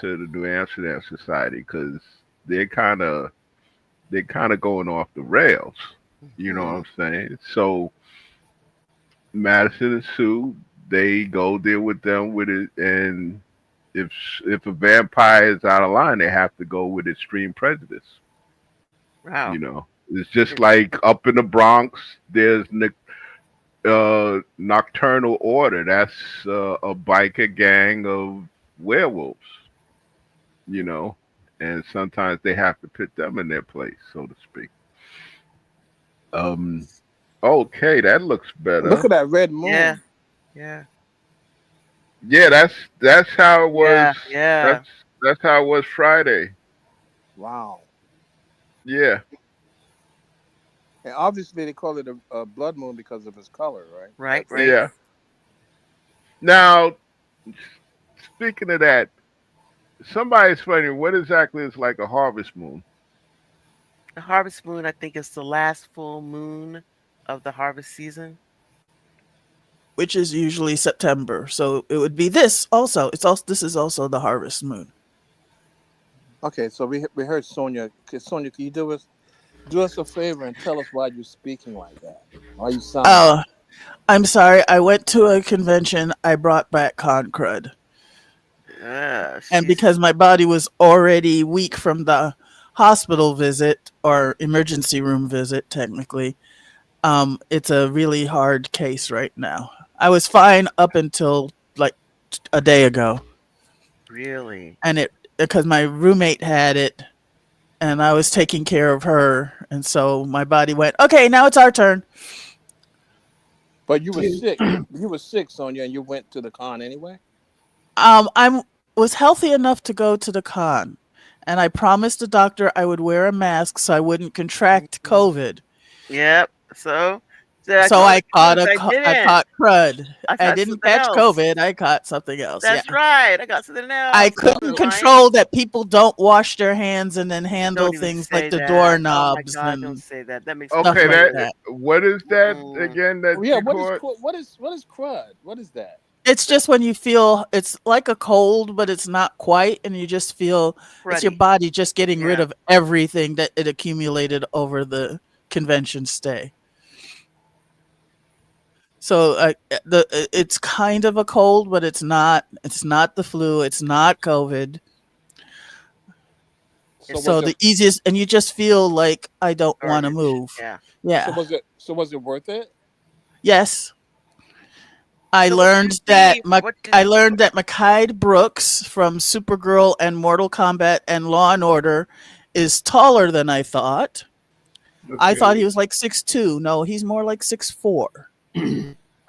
to the New Amsterdam Society because they're kind of going off the rails. You know what I'm saying? So Madison and Sue, they go there with them with it, and if a vampire is out of line, they have to go with extreme prejudice. Wow. You know, it's just like up in the Bronx, there's Nocturnal Order. That's a biker gang of werewolves. You know, and sometimes they have to put them in their place, so to speak. Okay, that looks better. Look at that red moon. Yeah. Yeah. Yeah, that's how it was. Yeah. That's how it was Friday. Wow. Yeah. And obviously they call it a blood moon because of its color, right? Right. Yeah. Now, speaking of that, somebody explain what exactly is like a harvest moon. The harvest moon, I think, is the last full moon of the harvest season, which is usually September. So it would be this also. This is also the harvest moon. Okay, so we heard Sonia. Sonia, can you do us a favor and tell us why you're speaking like that? Why you sound? Oh, I'm sorry. I went to a convention. I brought back con crud. And because my body was already weak from the hospital visit or emergency room visit, technically, it's a really hard case right now. I was fine up until like a day ago. Really? And because my roommate had it and I was taking care of her. And so my body went, okay, now it's our turn. But you were sick. You were sick, Sonia, and you went to the con anyway? I was healthy enough to go to the con. And I promised the doctor I would wear a mask so I wouldn't contract COVID. Yep. So I caught crud. I didn't catch else. COVID. I caught something else. That's right. I got something else. I couldn't control that people don't wash their hands and then handle things like the doorknobs. Oh my God, don't say that. That makes okay. That. What is that again? That what is crud? What is that? It's just when you feel it's like a cold, but it's not quite, and you just feel it's your body just getting rid of everything that it accumulated over the convention stay. So it's kind of a cold, but it's not. It's not the flu. It's not COVID. So the easiest, and you just feel like I don't want to move. Yeah. So was it worth it? Yes. I learned that Mikaide Brooks from Supergirl and Mortal Kombat and Law and Order is taller than I thought. Okay. I thought he was like 6'2". No, he's more like 6'4".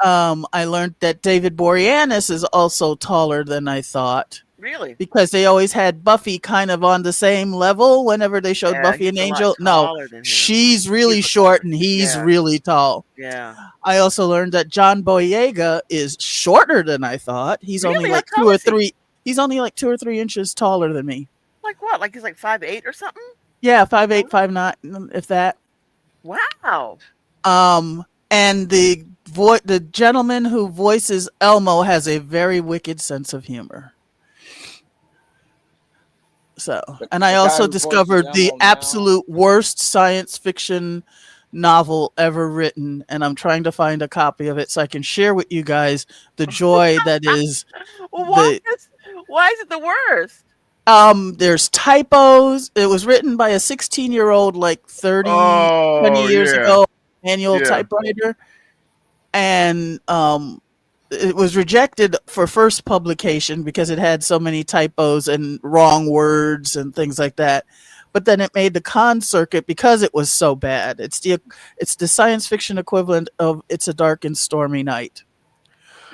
I learned that David Boreanaz is also taller than I thought. Really? Because they always had Buffy kind of on the same level whenever they showed Buffy and Angel. No, she's really short and he's really tall. Yeah. I also learned that John Boyega is shorter than I thought. He's only like 2 or 3. He's only like 2 or 3 inches taller than me. Like what? Like he's like 5'8" or something? Yeah, 5'8", 5'9", if that. Wow. And the gentleman who voices Elmo has a very wicked sense of humor. So, and I also discovered the absolute worst science fiction novel ever written, and I'm trying to find a copy of it so I can share with you guys the joy that is. Well, why is it the worst? There's typos. It was written by a 16-year-old like 20 years ago, manual typewriter, and it was rejected for first publication because it had so many typos and wrong words and things like that. But then it made the con circuit because it was so bad. It's the science fiction equivalent of It's a Dark and Stormy Night.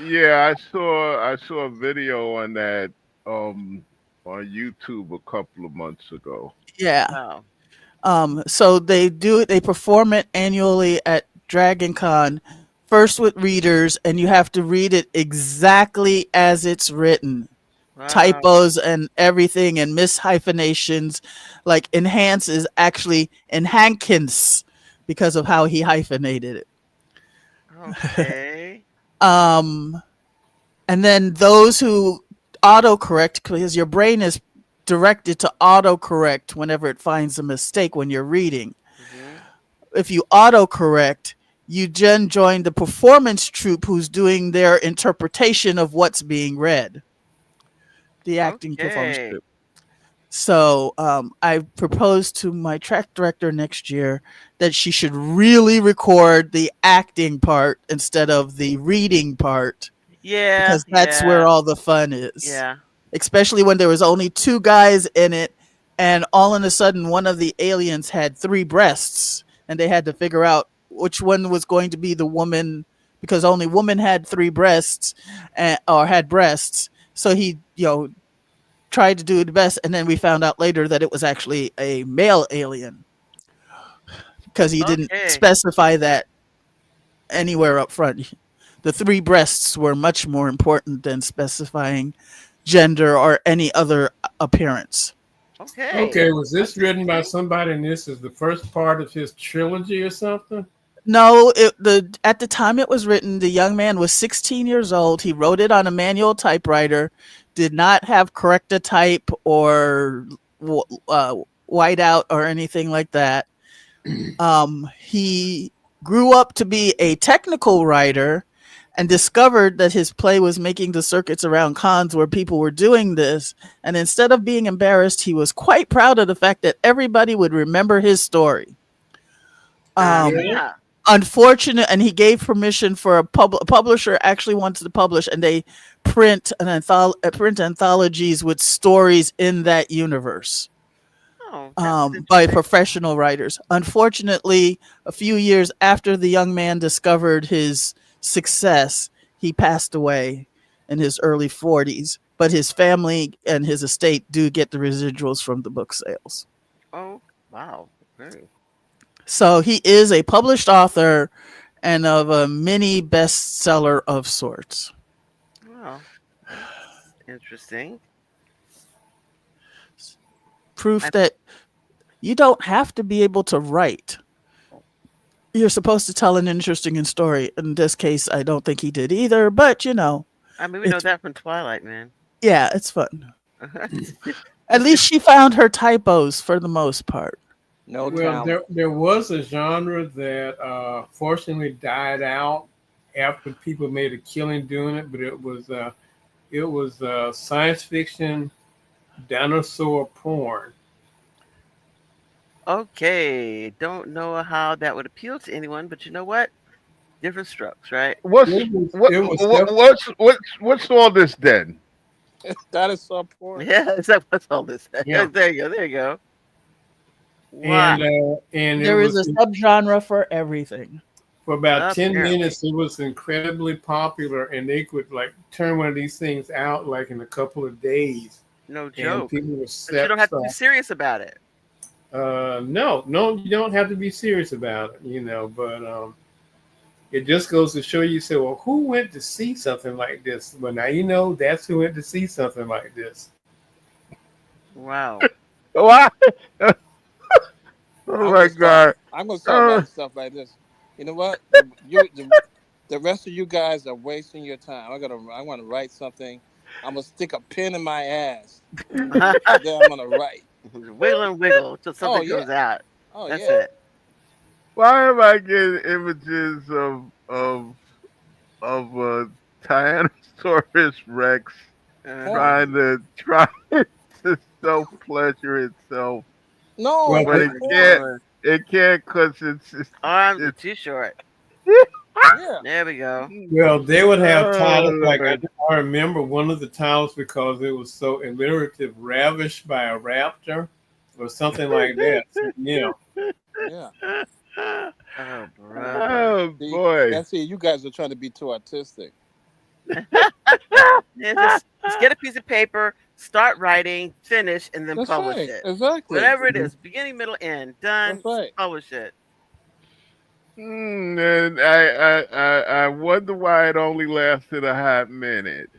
Yeah, I saw a video on that on YouTube a couple of months ago. Yeah. Wow. So they perform it annually at Dragon Con. First with readers, and you have to read it exactly as it's written. Wow. Typos and everything, and mishyphenations. Like enhance is actually enhankins because of how he hyphenated it. Okay. And then those who autocorrect, because your brain is directed to autocorrect whenever it finds a mistake when you're reading. Mhm. If you autocorrect, you then join the performance troupe who's doing their interpretation of what's being read. The acting performance Okay. troupe. So I proposed to my track director next year that she should really record the acting part instead of the reading part, Yeah. because that's where Yeah. all the fun is. Yeah. Especially when there was only 2 guys in it, and all of a sudden one of the aliens had 3 breasts, and they had to figure out which one was going to be the woman, because only women had 3 breasts, or had breasts. So he, tried to do the best, and then we found out later that it was actually a male alien, because he didn't Okay. specify that anywhere up front. The 3 breasts were much more important than specifying gender or any other appearance. Okay. Okay, was this That's written by interesting. somebody, and this is the first part of his trilogy or something? No, at the time it was written, the young man was 16 years old. He wrote it on a manual typewriter, did not have correctatype or whiteout or anything like that. He grew up to be a technical writer and discovered that his play was making the circuits around cons where people were doing this. And instead of being embarrassed, he was quite proud of the fact that everybody would remember his story. Yeah. Unfortunate, and he gave permission for a publisher actually wanted to publish, and they print anthologies with stories in that universe. Oh, that's By interesting. professional writers. Unfortunately, a few years after the young man discovered his success, he passed away in his early 40s. But his family and his estate do get the residuals from the book sales. Oh, wow. Very. So he is a published author and of a mini bestseller of sorts. Wow. Interesting. Proof that you don't have to be able to write. You're supposed to tell an interesting story. In this case, I don't think he did either, but I mean, we know it's, that from Twilight, man. yeah, it's fun. At least she found her typos for the most part. No Well, talent. there was a genre that fortunately died out after people made a killing doing it, but it was science fiction dinosaur porn. Okay. Don't know how that would appeal to anyone, but you know what? Different strokes, right? What's It was, what, it was what def- what's all this then? Dinosaur porn. Yeah, is that what's all this? Yeah. There you go. There you go. Wow. and it There is a was subgenre for everything. for about 10 Apparently. minutes. It was incredibly popular, and they could like turn one of these things out like in a couple of days, No and joke. people were But you set. don't have to be serious about it. No, you don't have to be serious about it, but it just goes to show you, say, well, who went to see something like this? Well, now that's who went to see something like this. Wow. What? Oh I'm my gonna start. God! I'm gonna start writing stuff like this. You know what? The rest of you guys are wasting your time. I want to write something. I'm gonna stick a pin in my ass, and then I'm gonna write. Wiggle and wiggle until something yeah. comes out. Oh That's yeah. it. Why am I getting images of a Tyrannosaurus Rex trying to self pleasure itself, No, Well, but it's it porn. can't. It can't because it's Arms are too short. Yeah. There we go. Well, they would have Oh, titles like Lord. I remember one of the titles because it was so alliterative, ravished by a raptor, or something like that. So, Yeah. Oh, brother. Oh See, boy! and see, you guys are trying to be too artistic. Yeah, just get a piece of paper, start writing, finish, and then That's publish right. it. Exactly. Whatever it is, beginning, middle, end, done. That's right. Publish it. And I wonder why it only lasted a hot minute.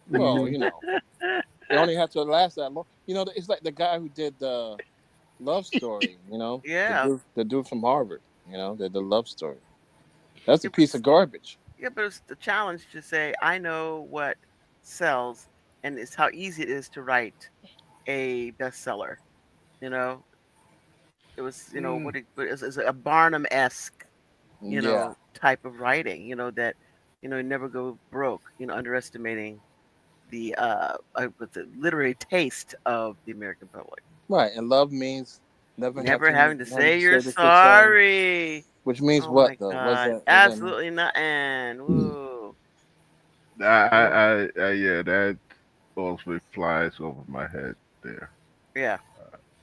Well, they only have to last that long. It's like the guy who did the love story. Yeah. The dude from Harvard. The love story. That's a piece of garbage. Yeah, but it's the challenge to say, I know what sells and it's how easy it is to write a bestseller. You know, it was what it was a Barnum-esque Yeah. type of writing. That never go broke. Underestimating with the literary taste of the American public. Right. And love means never Never having to having say to you're say that you're sorry. sorry. Which means Oh what my though? God. What does that mean? Absolutely nothing. Woo. Yeah, that also flies over my head there. Yeah.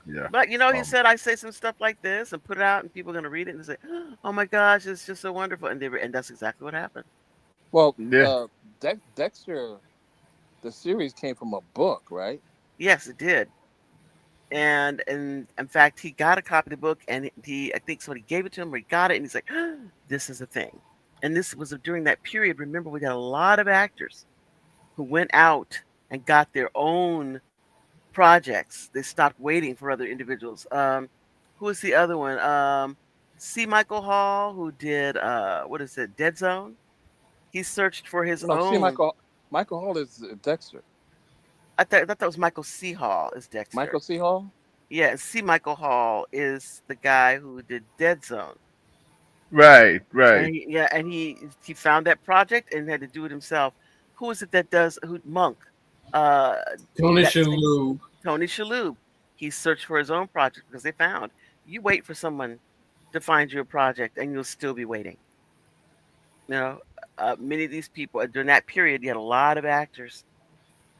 Yeah. But he Um. said I say some stuff like this and put it out and people are gonna read it and say, "Oh my gosh, it's just so wonderful." And that's exactly what happened. Well, Yeah. Dexter, the series came from a book, right? Yes, it did. And in fact, he got a copy of the book, and I think somebody gave it to him, or he got it, and he's like, "This is a thing." And this was during that period. Remember, we got a lot of actors who went out and got their own projects. They stopped waiting for other individuals. Who was the other one? C. Michael Hall, who did what is it, Dead Zone? He searched for his No, see, own. Michael Hall is Dexter. I thought that was Michael C. Hall is Dexter. Michael C. Hall. Yeah, C. Michael Hall is the guy who did Dead Zone. Right. Right. And he found that project and had to do it himself. Who is it that does Monk? Tony That same- Shalhoub. Tony Shalhoub. He searched for his own project because they found you wait for someone to find you a project and you'll still be waiting. Many of these people during that period, you had a lot of actors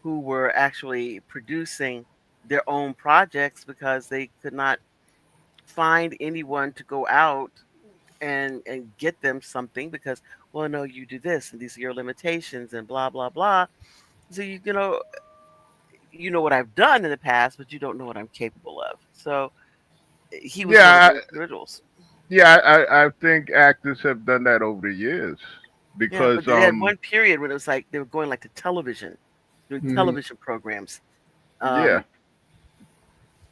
who were actually producing their own projects because they could not find anyone to go out and get them something because, well, no, you do this and these are your limitations and blah blah blah. So you know what I've done in the past, but you don't know what I'm capable of. So he was one of Yeah. those individuals. Yeah. I think actors have done that over the years Yeah, because but they had one period when it was like they were going like to television, doing Mhm. television programs, yeah.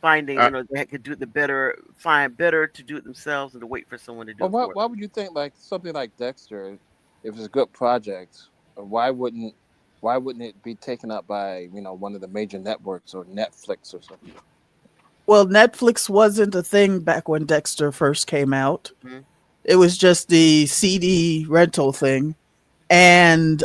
finding Uh, they could do it find better to do it themselves and to wait for someone to do Well, it why for why them. would you think like something like Dexter, if it's a good project, why wouldn't it be taken up by one of the major networks or Netflix or something? Well, Netflix wasn't a thing back when Dexter first came out. Mhm. It was just the CD rental thing. And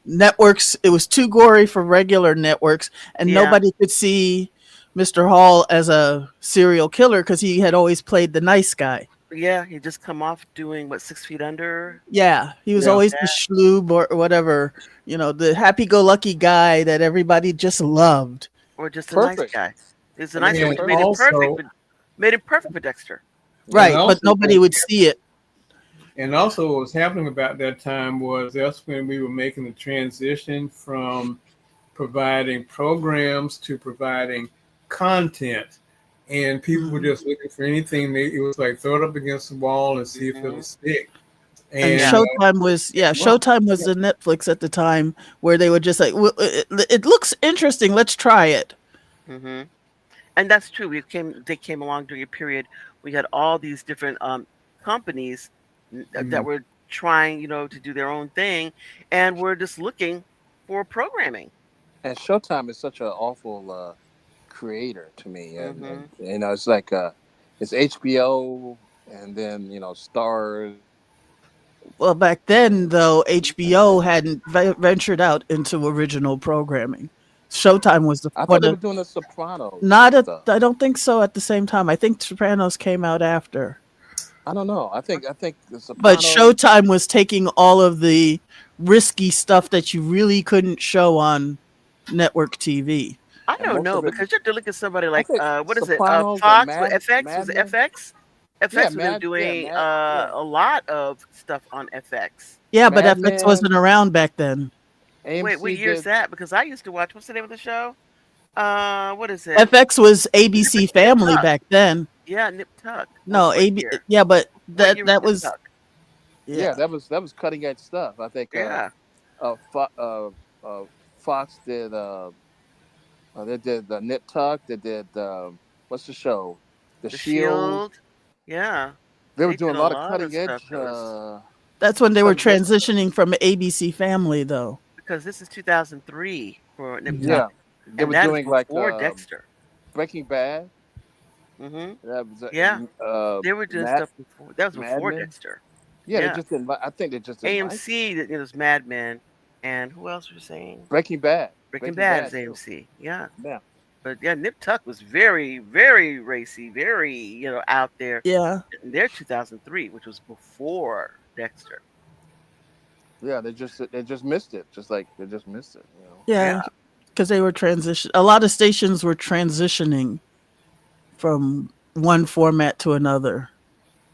networks, it was too gory for regular networks, and Yeah, nobody could see Mr. Hall as a serial killer because he had always played the nice guy. yeah, he just come off doing what 6 Feet Under, Yeah, he was Yeah. always the schloob or whatever, the happy-go-lucky guy that everybody just loved. or just a nice Perfect. guy. It's a I mean, nice guy, And which also, made it perfect for Dexter. Right, and but also, nobody would see it. and also what was happening about that time was that's when we were making the transition from providing programs to providing content. And people were just looking for anything. It was like throw it up against the wall and see if it'll stick. And Yeah. Showtime was Showtime was the Netflix at the time where they would just like, well, it looks interesting, let's try it. hmm And that's true. They came along during a period we had all these different companies that were trying, to do their own thing, and we're just looking for programming. And Showtime is such an awful creator to me, and Mhm. it's like it's HBO, and then Stars. Well, back then though, HBO hadn't ventured out into original programming. Showtime was the I thought one they of were doing the Sopranos. I don't think so at the same time. I think Sopranos came out after. I don't know. I think the But Sopranos. Showtime was taking all of the risky stuff that you really couldn't show on network TV. I And don't most know of it, because you're looking at somebody I like think what is it? Sopranos and Fox with FX Mad was it Men. FX? Yeah, FX when they were doing yeah. a lot of stuff on FX. Yeah, but Mad FX wasn't Men. around back then. Wait, what AMC year is did. that? Because I used to watch. What's the name of the show? What is it? FX was ABC Nip Family Tuck. back then. Yeah, Nip Tuck. No, What year? yeah, but What year that Nip was Tuck? Yeah, that was cutting edge stuff. I think. Yeah. Fox did. They did the Nip Tuck. They did what's the show? The The Shield. Shield. Yeah. They were They doing did a lot of of cutting edge. stuff that was That's when they were cutting edge stuff. transitioning from ABC Family though. because this is 2003 for Nip Mhm. Tuck, Yeah, they and were that is doing like before Dexter. Breaking Bad. Hmm. That was Yeah, they were doing Mad stuff before. That was Mad before Men. Dexter. Yeah, they Yeah, just didn't. I think they just didn't like it. AMC. It was Mad Men, and who else were you saying? Breaking Bad. Breaking Breaking Bad is Bad too. AMC. Yeah, Yeah. but yeah, Nip Tuck was very, very racy, very out there. Yeah. They're 2003, which was before Dexter. Yeah, they just missed it. Just like they just missed it. Yeah. Yeah, Because they were transition. A lot of stations were transitioning from one format to another.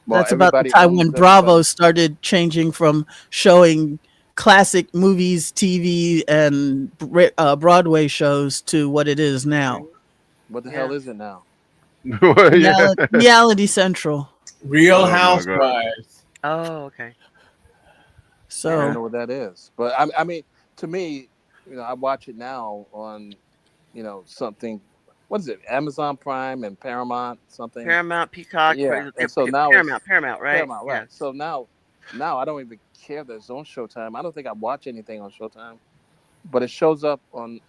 Well, That's about the everybody time owns when Bravo everybody. started changing from showing classic movies, TV, and Broadway shows to what it is now. What the hell yeah. is it now? Well, yeah. Reality Central. Real Oh my God. Housewives. Oh, okay. I don't even Yeah. So know what that is. But I mean, to me, I watch it now on, something. What is it? Amazon Prime and Paramount something. Paramount, Peacock, Yeah, and so now it's Paramount, right? Paramount, right? Yes. So now I don't even care that it's on Showtime. I don't think I watch anything on Showtime, but it shows up on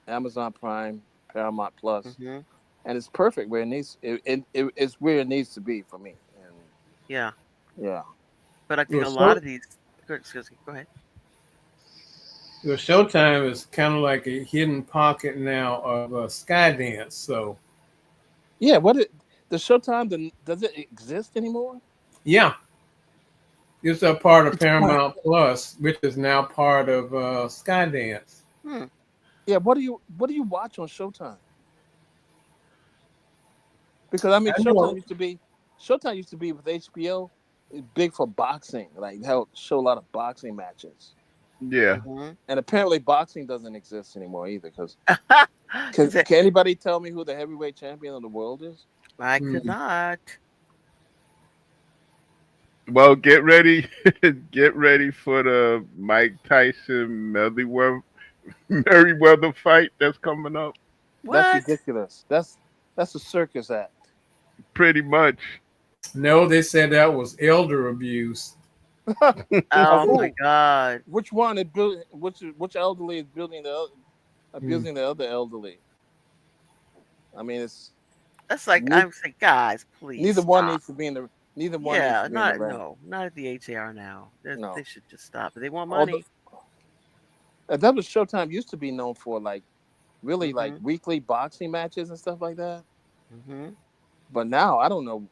Amazon Prime, Paramount Plus, Hmm. and it's perfect where it needs. It's where it needs to be for me. And Yeah, yeah, but I think Well, a lot so of these. Excuse me. Go ahead. the Showtime is kind of like a hidden pocket now of Skydance. So yeah. The Showtime? Does it exist anymore? yeah, it's a part of it's part. Paramount Plus, which is now part of Skydance. Hmm. Yeah. What do you watch on Showtime? Because I mean, I know. Showtime used to be with HBO, big for boxing. Like they'll show a lot of boxing matches, Yeah. Hmm. and apparently boxing doesn't exist anymore either. Because Is it? can anybody tell me who the heavyweight champion of the world is? I could Mm. not. Well, get ready. Get ready for the Mike Tyson Merriweather fight that's coming up. That's What? ridiculous. That's a circus act. Pretty much. No, they said that was elder abuse. Oh my Who? God. Which one is building? Which elderly is building Mm. abusing the other elderly? I mean, it's That's like neither, I'm saying, guys, please neither one stop. needs to be in the neither one needs Yeah, to be in the not ring. no, not at the age they are now. They No. should just stop. They want Although money. that was Showtime used to be known for, like really like Hmm. weekly boxing matches and stuff like that. Hmm. But now I don't know.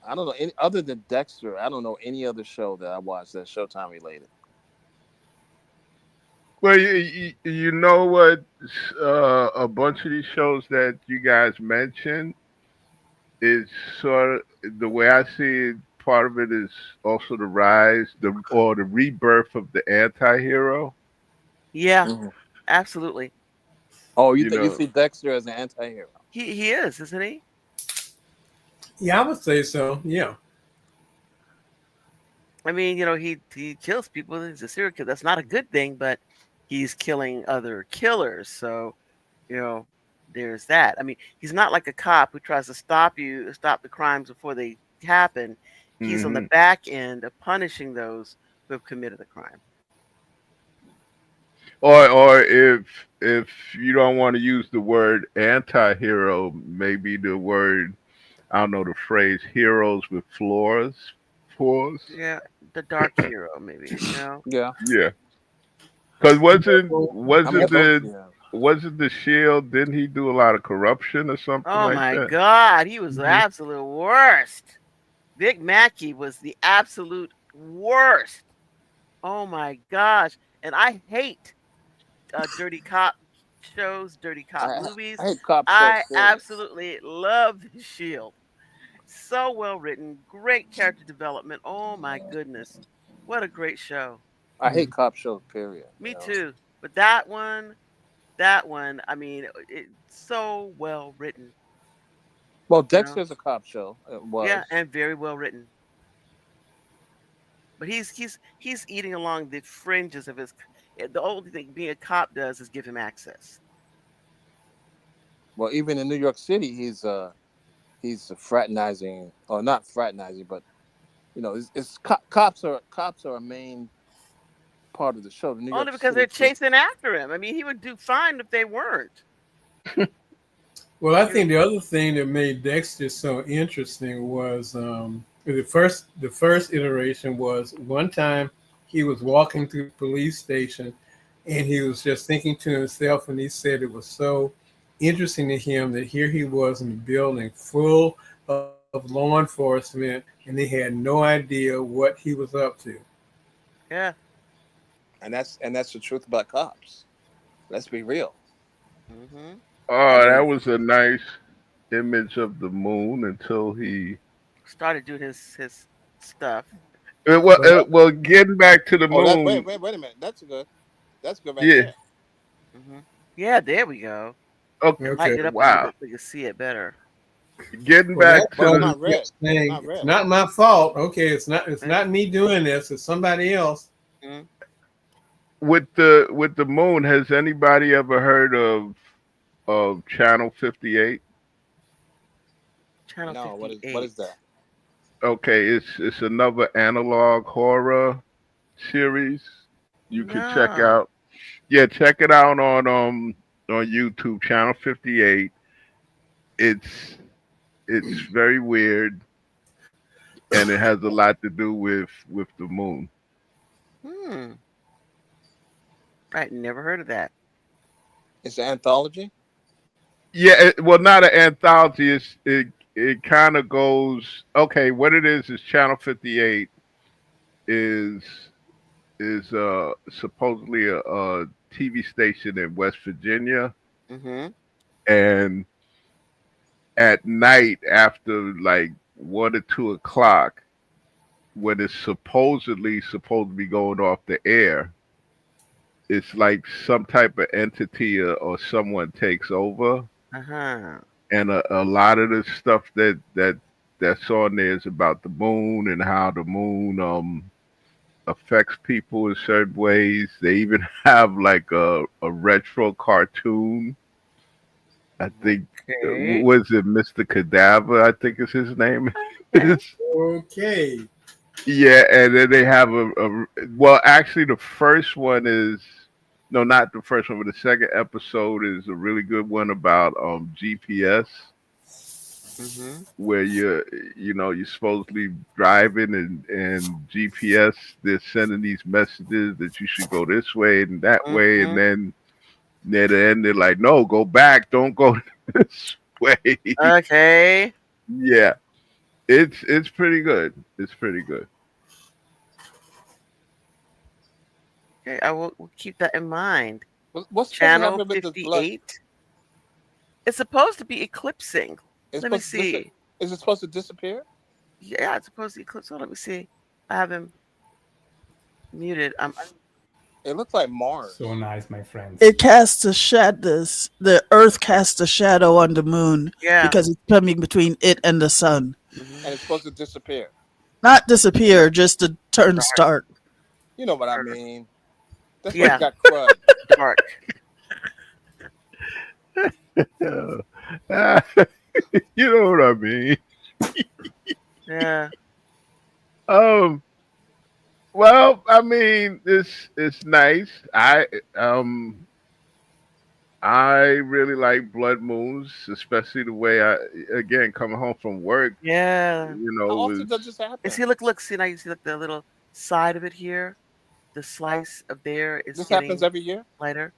I don't know any other than Dexter. I don't know any other show that I watch that's Showtime related. Well, you know what? A bunch of these shows that you guys mentioned is sort of the way I see it. Part of it is also the rise, the rebirth of the anti-hero. Yeah, Mhm. absolutely. Oh, you You think you know, see Dexter as an anti-hero? He is, isn't he? Yeah, I would say so. Yeah. I mean, he kills people. He's a serial killer. That's not a good thing, but he's killing other killers. So, you know, there's that. I mean, he's not like a cop who tries to stop the crimes before they happen. He's on the hmm back end of punishing those who have committed the crime. or if you don't want to use the word anti-hero, maybe the word, I don't know, the phrase heroes with flaws. Yeah, the dark hero, maybe. Yeah, Yeah, because wasn't I mean wasn't both. the Yeah, wasn't the Shield? Didn't he do a lot of corruption or something Oh like my that? God, he was the Mhm. absolute worst. Vic Mackey was the absolute worst. Oh my gosh. And I hate dirty cop shows, dirty cop I movies. I hate cop shows. I Period. absolutely love The Shield. So well written, great character development. Oh my goodness. What a great show. I hate cop shows. Period. Me too. But that one, I mean, it's so well written, Well, you know. Dexter's a cop show. It Yeah, was. and very well written. But he's eating along the fringes of his. The only thing being a cop does is give him access. Well, even in New York City, he's fraternizing, or not fraternizing, but it's cops are a main part of the show. The New Only York because City they're police. chasing after him. I mean, he would do fine if they weren't. Well, I think the other thing that made Dexter so interesting was the first iteration was one time he was walking through the police station and he was just thinking to himself, and he said it was so interesting to him that here he was in a building full of law enforcement and they had no idea what he was up to. Yeah. And that's the truth about cops. Let's be real. Mm-hmm. Oh, that was a nice image of the moon until he started doing his stuff. well, getting back to the moon. Wait a minute. That's good right Yeah. there. Mm-hmm. Yeah, there we go. Okay. Lighten it up a little bit so you can see it better. Getting back to the not red. Not red. It's not my fault. Okay, it's not me doing this. It's somebody else. Mm-hmm. with the moon. Has anybody ever heard of Channel 58? Channel No, 58. what is that? Okay, it's another analog horror series you can check out. Yeah, check it out on YouTube, Channel 58. It's very weird, and it has a lot to do with the moon. I never heard of that. It's an anthology? Yeah, well, not an anthology. It kind of goes, okay, what it is Channel 58 is supposedly a TV station in West Virginia. Mm-hmm. And at night after like 1 or 2 o'clock, when it's supposedly supposed to be going off the air, it's like some type of entity or someone takes over. Uh-huh. And a lot of the stuff that's on there is about the moon and how the moon affects people in certain ways. They even have like a retro cartoon. I think was it Mr. Cadaver? I think is his name. Okay. Yeah, and then they have well, actually the first one is no, not the first one, but the second episode is a really good one about GPS. Mm-hmm. Where you're supposedly driving and GPS, they're sending these messages that you should go this way and that way, and then near the end they're like, no, go back, don't go this way. Okay. Yeah, it's pretty good. It's pretty good. Okay, we'll keep that in mind. What's Channel 58? It's supposed to be eclipsing. Let me see. Is it supposed to disappear? Yeah, it's supposed to eclipse. Oh, let me see. I have him muted. It looks like Mars. So nice, my friends. It casts a shadow. The Earth casts a shadow on the moon. Yeah. Because it's coming between it and the sun. Mm-hmm. And it's supposed to disappear. Not disappear, just to turn stark. You know what I mean. That's why it got crud. Dark. You know what I mean. Yeah. Well, I mean, it's nice. I really like Blood Moons, especially the way coming home from work. Yeah. How often does this happen? See, look, see now you see like the little side of it here. The slice of there is. This happens every year. Lighter.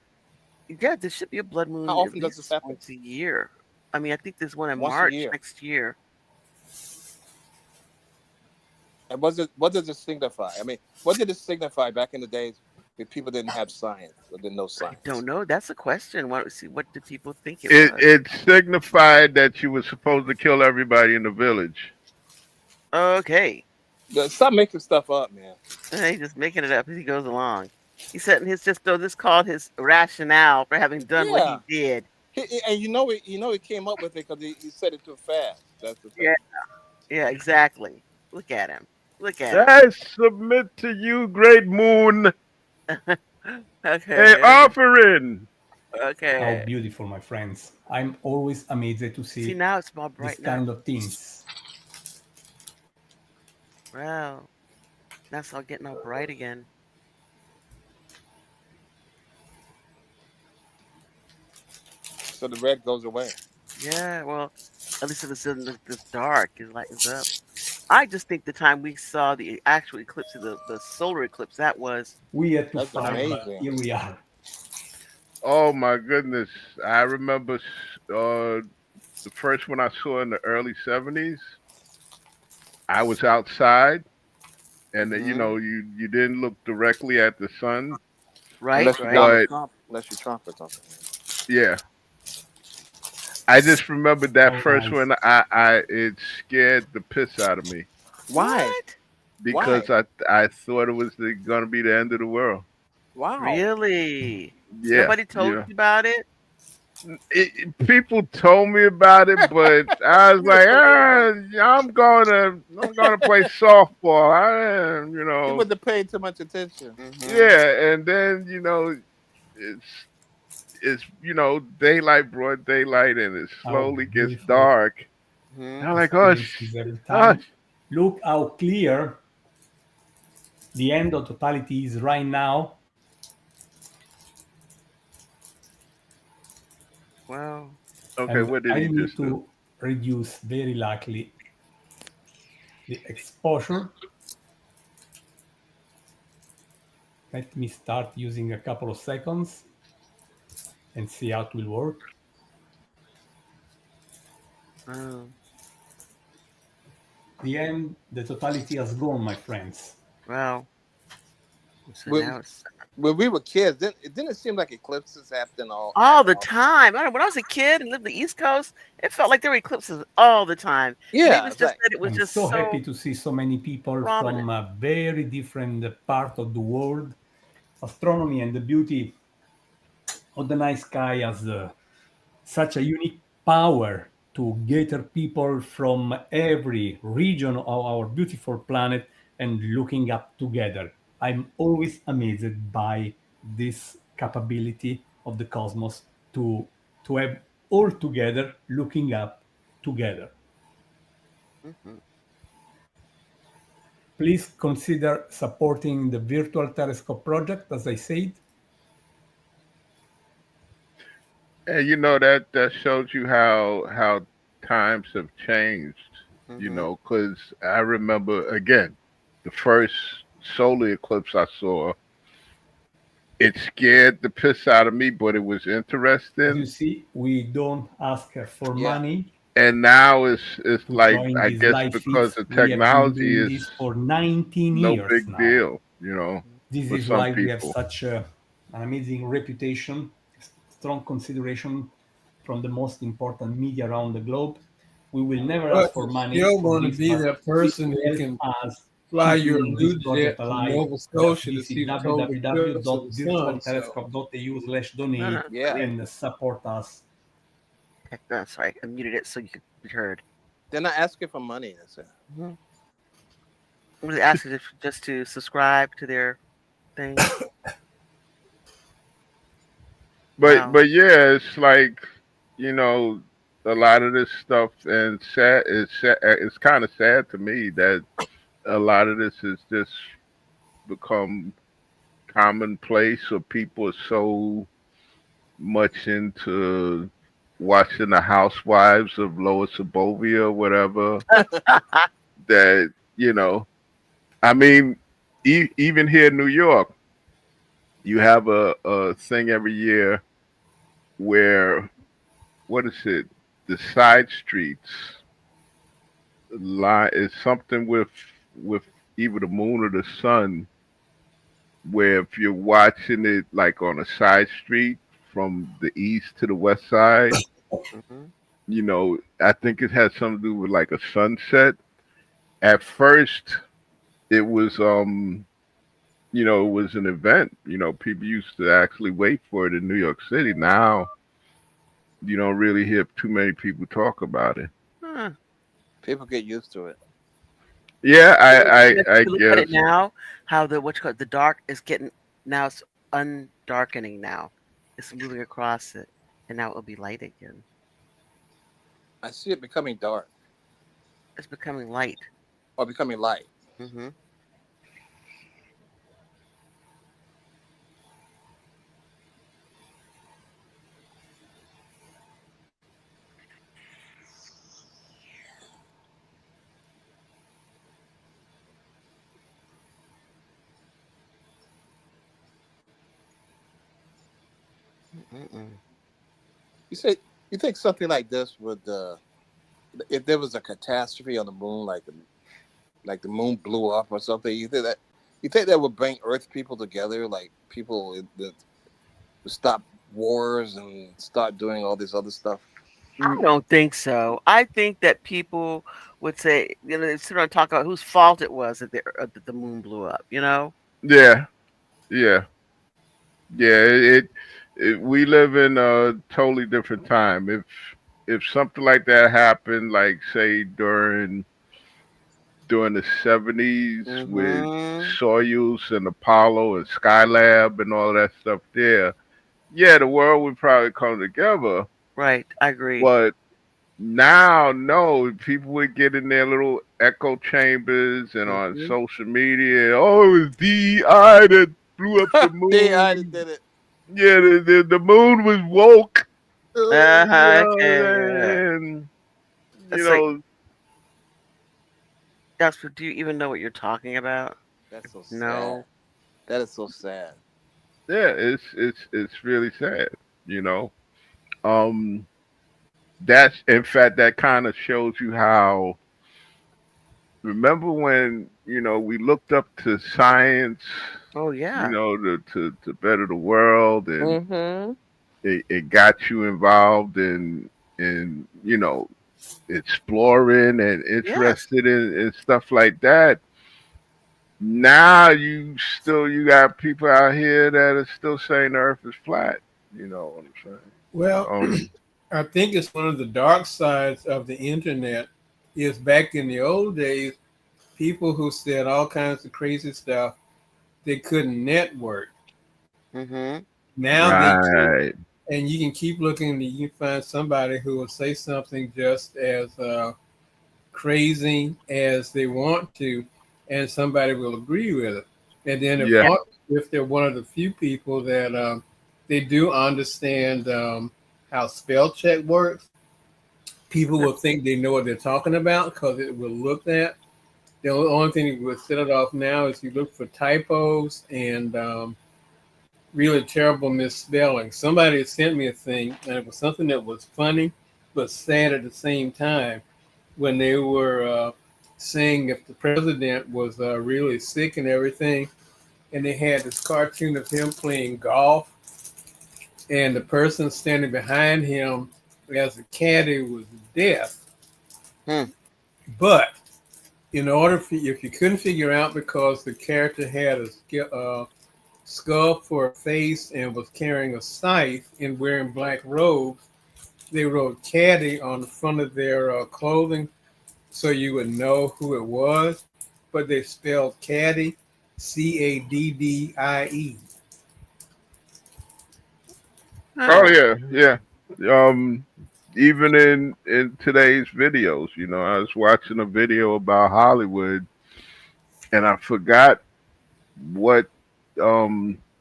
Yeah, there should be a blood moon. How often does this happen? Once a year. I mean, I think there's one in Once March next year. And what does it signify? I mean, what did it signify back in the days when people didn't have science or didn't know science? I don't know. That's a question. What did people think it was? It signified that you were supposed to kill everybody in the village. Okay. Stop making stuff up, man. He's just making it up as he goes along. He said in his this called his rationale for having done what he did. And you know he came up with it because he said it too fast. That's the thing. Yeah, exactly. Look at him. Look at him. I submit to you, great moon. Okay. An offering. Okay. How beautiful, my friends. I'm always amazed to see now it's more bright this kind of things. Wow. That's all getting all bright again. so the red goes away. Yeah, well, at least if it's in the dark, it lightens up. I just think the time we saw the actual eclipse, the solar eclipse, that was We had to That's fight, but amazing. here we are. Oh my goodness! I remember the first one I saw in the early '70s. I was outside, and you Mhm. know, you didn't look directly at the sun, right, Unless you're right. Donald but Trump, unless you're Trump or something. yeah, I just remembered that Oh, first nice. one. It scared the piss out of me Why? What? because Why? I thought it was going to be the end of the world. Wow. Really? Yeah, Nobody told yeah. you about it? People told me about it, but I was You would like, have believed them. I'm gonna play softball. You would have paid too much attention. Mm-hmm. Yeah, and then it's daylight, broad daylight, and it How slowly gets beautiful dark. Mm-hmm. And I'm like, experiences every hush. time. Look how clear the end of totality is right now. Well, Okay, And what did I he need just do? to reduce very likely the exposure. Let me start using a couple of seconds and see how it will work. oh, The end, the totality has gone, my friends. well. So When, now it's when we were kids, it didn't seem like eclipses all happen the all the time. time. I don't know, when I was a kid and lived in the East Coast, it felt like there were eclipses all the time. Maybe Yeah, it's it's just like that it was I'm just so happy so to see so many people prominent. from a very different part of the world. Astronomy and the beauty of the night sky has such a unique power to gather people from every region of our beautiful planet and looking up together. I'm always amazed by this capability of the cosmos to have all together looking up together. Hmm. Please consider supporting the Virtual Telescope project, as I said. And that shows you how times have changed. Hmm. Because I remember again the first solar eclipse I saw. It scared the piss out of me, but it was As you interesting. see, we don't ask for yeah. money And now it's to like join I these guess live because feeds. the We have been technology doing is this for 19 no years big now. deal, This for is some why we have people. such an amazing reputation, strong consideration from the most important media around the globe. We will never But ask for you money still for want to this, be but that it person who will can help us fly your keeping this blue project jet from alive. Nova Just Scotia to visit see the total eclipse of the sun. So www.virtualtelescope.eu/donate I Yeah. mean, and support us. sorry, I muted it so you could be heard. They're not asking for money. That's it. Hmm. I'm just asking just to subscribe to their thing. But Wow. but yeah, it's like you know a lot of this stuff and it's kind of sad to me that a lot of this has just become commonplace, or people are so much into watching the Housewives of Lower Suburbia or whatever that I mean, even here in New York, you have a thing every year where what is it? The side streets lie is something with either the moon or the sun, where if you're watching it like on a side street from the east to the west side, Hmm. I think it has something to do with like a sunset. At first, it was it was an event. People used to actually wait for it in New York City. Now you don't really hear too many people talk about it. Huh. People get used to it. Yeah, If I you look at guess. it now, how the dark is getting now, it's undarkening now. It's moving across it, and now it'll be light again. I see it becoming dark It's becoming light. or becoming light. Hmm. You think something like this would, if there was a catastrophe on the moon, like the moon blew up or something, you think that would bring Earth people together, like people that would stop wars and start doing all this other stuff? I don't think so. I think that people would say, they sit around and talk about whose fault it was that the moon blew up. Yeah, yeah, yeah. We live in a totally different time. If something like that happened, like say during the 70s with Mhm. Soyuz and Apollo and Skylab and all that stuff there, yeah, the world would probably come together. Right. I agree. But now, no, people would get in their little echo chambers and on Mhm. social media. Oh, it was DI that blew up the I moon. did it. Yeah, the moon was woke. Okay. And you It's like, know, do you even know what you're talking about? That's so sad. No. That is so sad. yeah, it's really sad. You know, um, that's in fact that kind of shows you how. Remember when we looked up to science, Oh yeah. to better the world, and Mm-hmm. it got you involved in exploring and Yes. interested in stuff like that. Now you got people out here that are still saying the earth is flat. You know what I'm saying? Well, Um, I think it's one of the dark sides of the internet is back in the old days, people who said all kinds of crazy stuff, they couldn't network. Mhm. Now they can, right. and you can keep looking and you can find somebody who will say something just as crazy as they want to, and somebody will agree with it. And then Yeah. if they're one of the few people that they do understand how spell check works, people will think they know what they're talking about because it will look at. The only thing that will set it off now is you look for typos and really terrible misspelling. Somebody sent me a thing, and it was something that was funny but sad at the same time when they were saying if the president was really sick and everything, and they had this cartoon of him playing golf, and the person standing behind him as a caddy was deaf. Hmm. But in order for if you couldn't figure out because the character had a skull for a face and was carrying a scythe and wearing black robes, they wrote caddy on the front of their clothing so you would know who it was, but they spelled caddy Caddie. Oh Huh. yeah, yeah. Um, Even in today's videos, I was watching a video about Hollywood, and I forgot what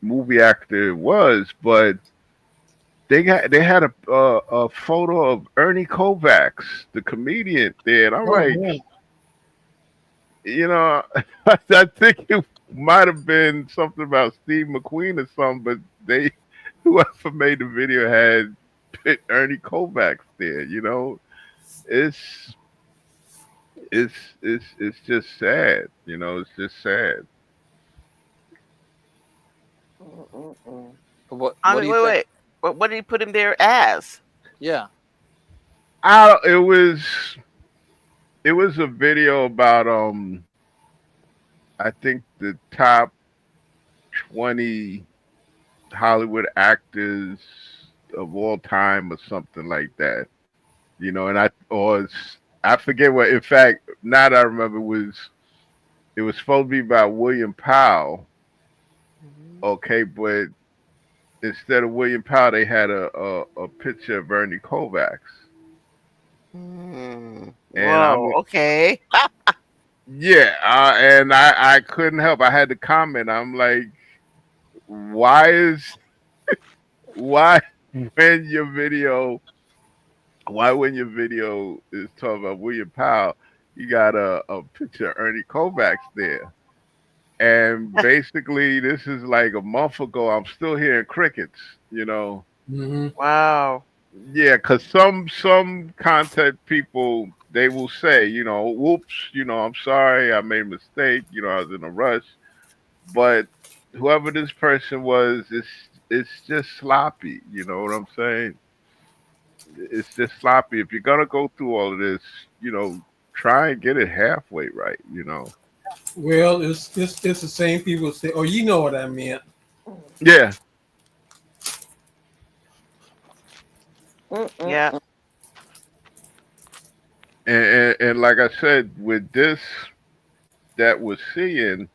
movie actor it was, but they had a photo of Ernie Kovacs, the comedian, there, and I'm Oh like, man. I think it might have been something about Steve McQueen or something, but they whoever made the video had put Ernie Kovacs there. It's it's it's just sad. It's just sad. Mm-mm-mm. What I What do mean, you wait, think? wait. What did he put him there as? Yeah. I it was a video about I think the top 20 Hollywood actors of all time or something like that. And I forget what. In fact, now that I remember, it was supposed to be about William Powell. Mhm. Okay, but instead of William Powell, they had a picture of Ernie Kovacs, and I'm Whoa. Okay. yeah, and I couldn't help. I had to comment. I'm like, why is why when your video why when your video is talking about William Powell, you got a picture of Ernie Kovacs there? And basically, this is like a month ago. I'm still hearing crickets. Mm-hmm. Wow. Yeah, because some content people, they will say, whoops, I'm sorry, I made a mistake, I was in a rush. But whoever this person was, it's just sloppy. You know what I'm saying? It's just sloppy. If you're gonna go through all of this, try and get it halfway right. Well, it's the same people say, "Oh, you know what I meant." Yeah. Yeah. And like I said, with this that we're seeing,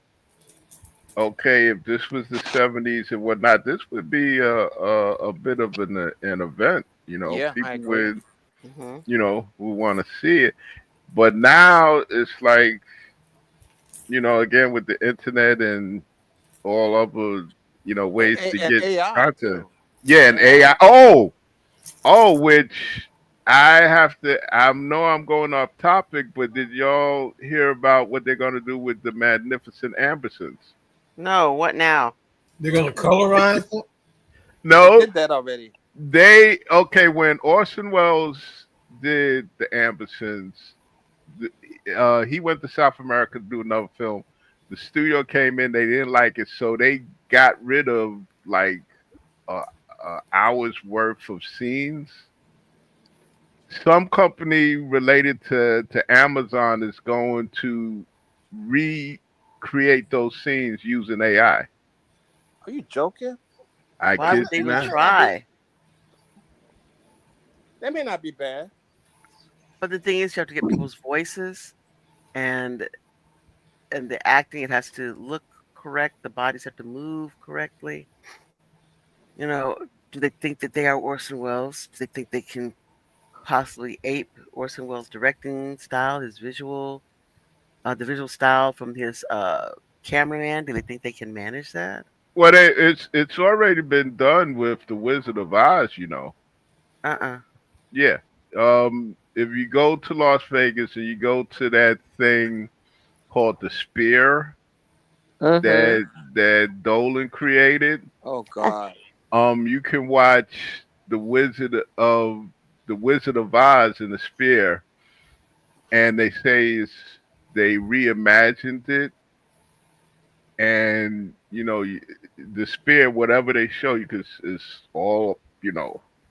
okay, if this was the '70s and whatnot, this would be a bit of an event. Yeah, I People agree. would Hmm. would want to see it. But now it's like, again with the internet and all other, ways to And get AI content. too. Yeah, and AI. AI. Oh, which I have to. I know I'm going off topic, but did y'all hear about what they're going to do with the Magnificent Ambersons? No, what now? They're gonna colorize it. They No, did that already. okay. When Orson Welles did the Ambersons, he went to South America to do another film. The studio came in, they didn't like it, so they got rid of like uh, hours worth of scenes. Some company related to Amazon is going to recreate those scenes using AI. Are you joking? I Why kid would they you even That not. may not be. try? That may not be bad. But the thing is, you have to get people's voices and the acting. It has to look correct. The bodies have to move correctly. You know, do they think that they are Orson Welles? Do they think they can possibly ape Orson Welles' directing style, his the visual style from his cameraman? Do they think they can manage that? Well, it's already been done with the Wizard of Oz. Uh-uh. Yeah. If you go to Las Vegas and you go to that thing called the Spear Mm-hmm. that Dolan created, Oh God. you can watch the Wizard of Oz in the Spear, and they say they reimagined it, and the Spear, whatever they show you, because it's all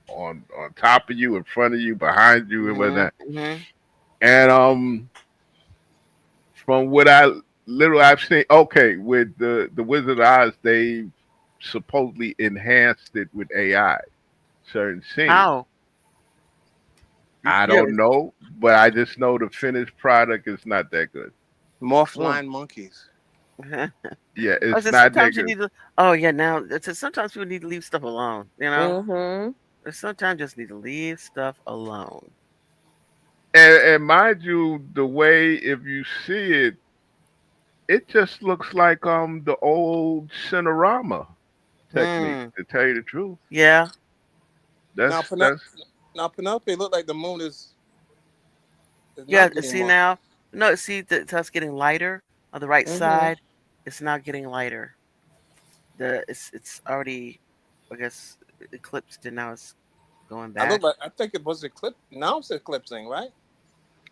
on top of you, in front of you, behind you, and Hmm. whatnot. Hmm. And from what I've seen, okay, with the Wizard of Oz, they supposedly enhanced it with AI, certain scenes. How? I Yeah. don't know, but I just know the finished product is not that good. More Mm. flying monkeys. Yeah, I it's said not that sometimes you good. need to. Oh yeah, now it's sometimes people need to leave stuff alone. Mm-hmm. Or sometimes just need to leave stuff alone. And mind you, the way if you see it, it just looks like the old Cinerama technique. Hmm. To tell you the truth, Yeah. Now, that's Penelope look like the moon is Yeah. not getting See more. now. No. See, it's getting lighter on the right Mm-hmm. side. It's now getting lighter. It's already, I guess, eclipsed, and now it's going back. I think it was eclipse. Now it's eclipsing, right?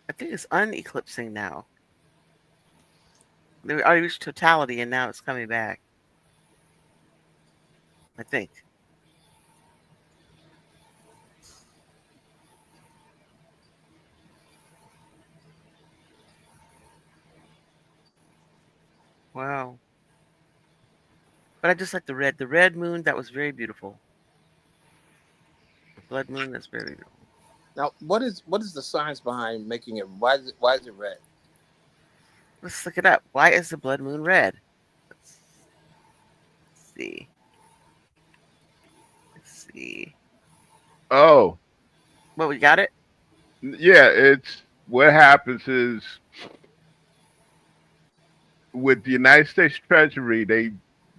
I think it's uneclipsing now. They already reached totality, and now it's coming back. I think. Wow. But I just like the red. The red moon, that was very beautiful. The blood moon, that's very beautiful. Now, what is the science behind making it? Why is it red? Let's look it up. Why is the blood moon red? Let's see. Let's see. oh Well, we got it. yeah. It's what happens is with the United States Treasury,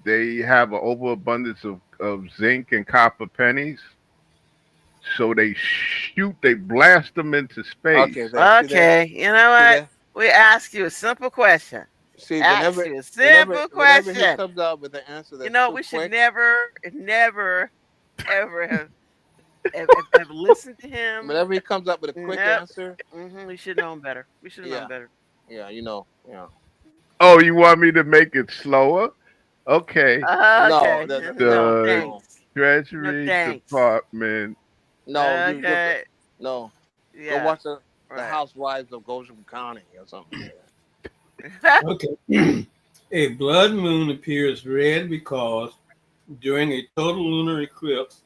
they have an overabundance of zinc and copper pennies, so they blast them into space. Okay, there. See there. Okay. You know See what? there. We ask you a simple question. See, Ask you a simple whenever he question. comes out with the answer You that's know, too we should quick. never ever have listened to him. Whenever he comes up with a quick Yep. answer, We should have known better. We should have known yeah, better. yeah, yeah. Oh, you want me to make it slower? Okay. No, Okay. No, The thanks. No, Treasury thanks. Department. no, you just Okay. no. Go Yeah. watch the Right. Housewives of Goshen County or something. Okay. A blood moon appears red because during a total lunar eclipse,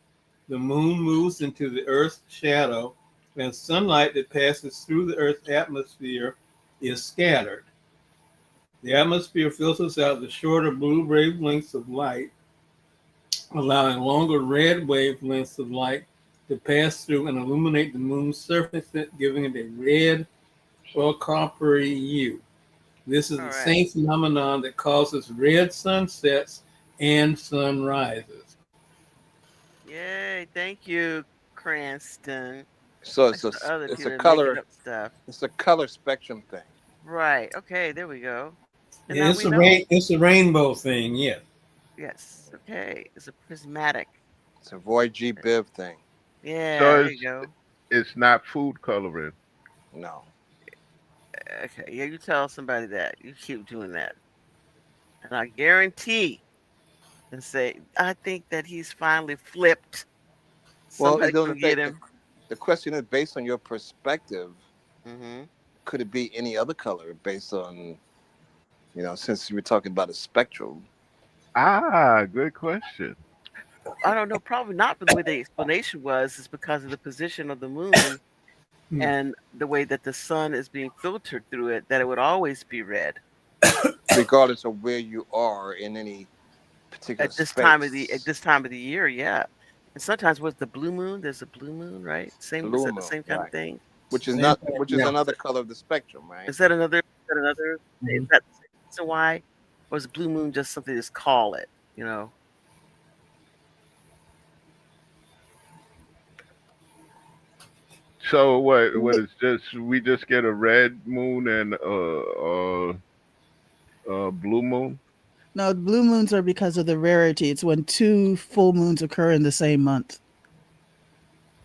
the moon moves into the Earth's shadow and sunlight that passes through the Earth's atmosphere is scattered. The atmosphere filters out the shorter blue wavelengths of light, allowing longer red wavelengths of light to pass through and illuminate the moon's surface, giving it a red or coppery hue. This is the same phenomenon that causes red sunsets and sunrises. Yay! Thank you, Cranston. So it's a color stuff. It's a color spectrum thing. Right. Okay. There we go. And It's a rainbow thing. Yeah. Yes. Okay. It's a prismatic. It's a Roy G. Biv thing. Yeah. So there you go. It's not food coloring. No. Okay. Yeah. You tell somebody that. You keep doing that, and I guarantee. And say, I think that he's finally flipped. Somebody Well, can get him. The question is based on your perspective. Mm-hmm. Could it be any other color based on, since you were talking about a spectrum? Ah, good question. I don't know. Probably not. But the way the explanation was is because of the position of the moon and the way that the sun is being filtered through it. That it would always be red, regardless of where you are in any particular at this space. time of the year. Yeah. And sometimes with the blue moon, there's a blue moon, right? Same kind of thing. Which is another color of the spectrum, right? Is that another? Mm-hmm. Is that the reason why? Or is blue moon just something to call it? So what is just we just get a red moon and blue moon? No, blue moons are because of the rarity. It's when two full moons occur in the same month.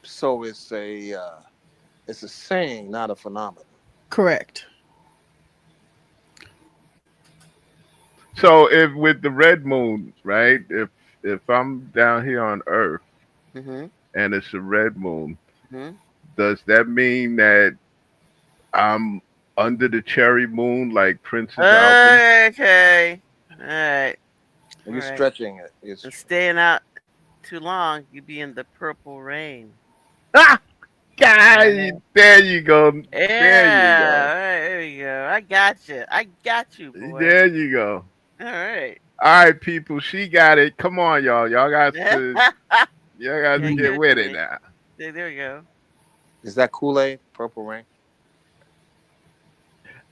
So it's a saying, not a phenomenon. Correct. So if with the red moon, right? If I'm down here on Earth and it's a red moon, does that mean that I'm under the cherry moon like Princess Alvin? Okay. All right. You're stretching it. You're staying out too long, you be in the purple rain. Ah! Guy, there you go. Yeah, there you go. I got you, boy. There you go. All right. All right, people. She got it. Come on, y'all. Y'all got to get with it now. There you go. Is that Kool-Aid? Purple rain?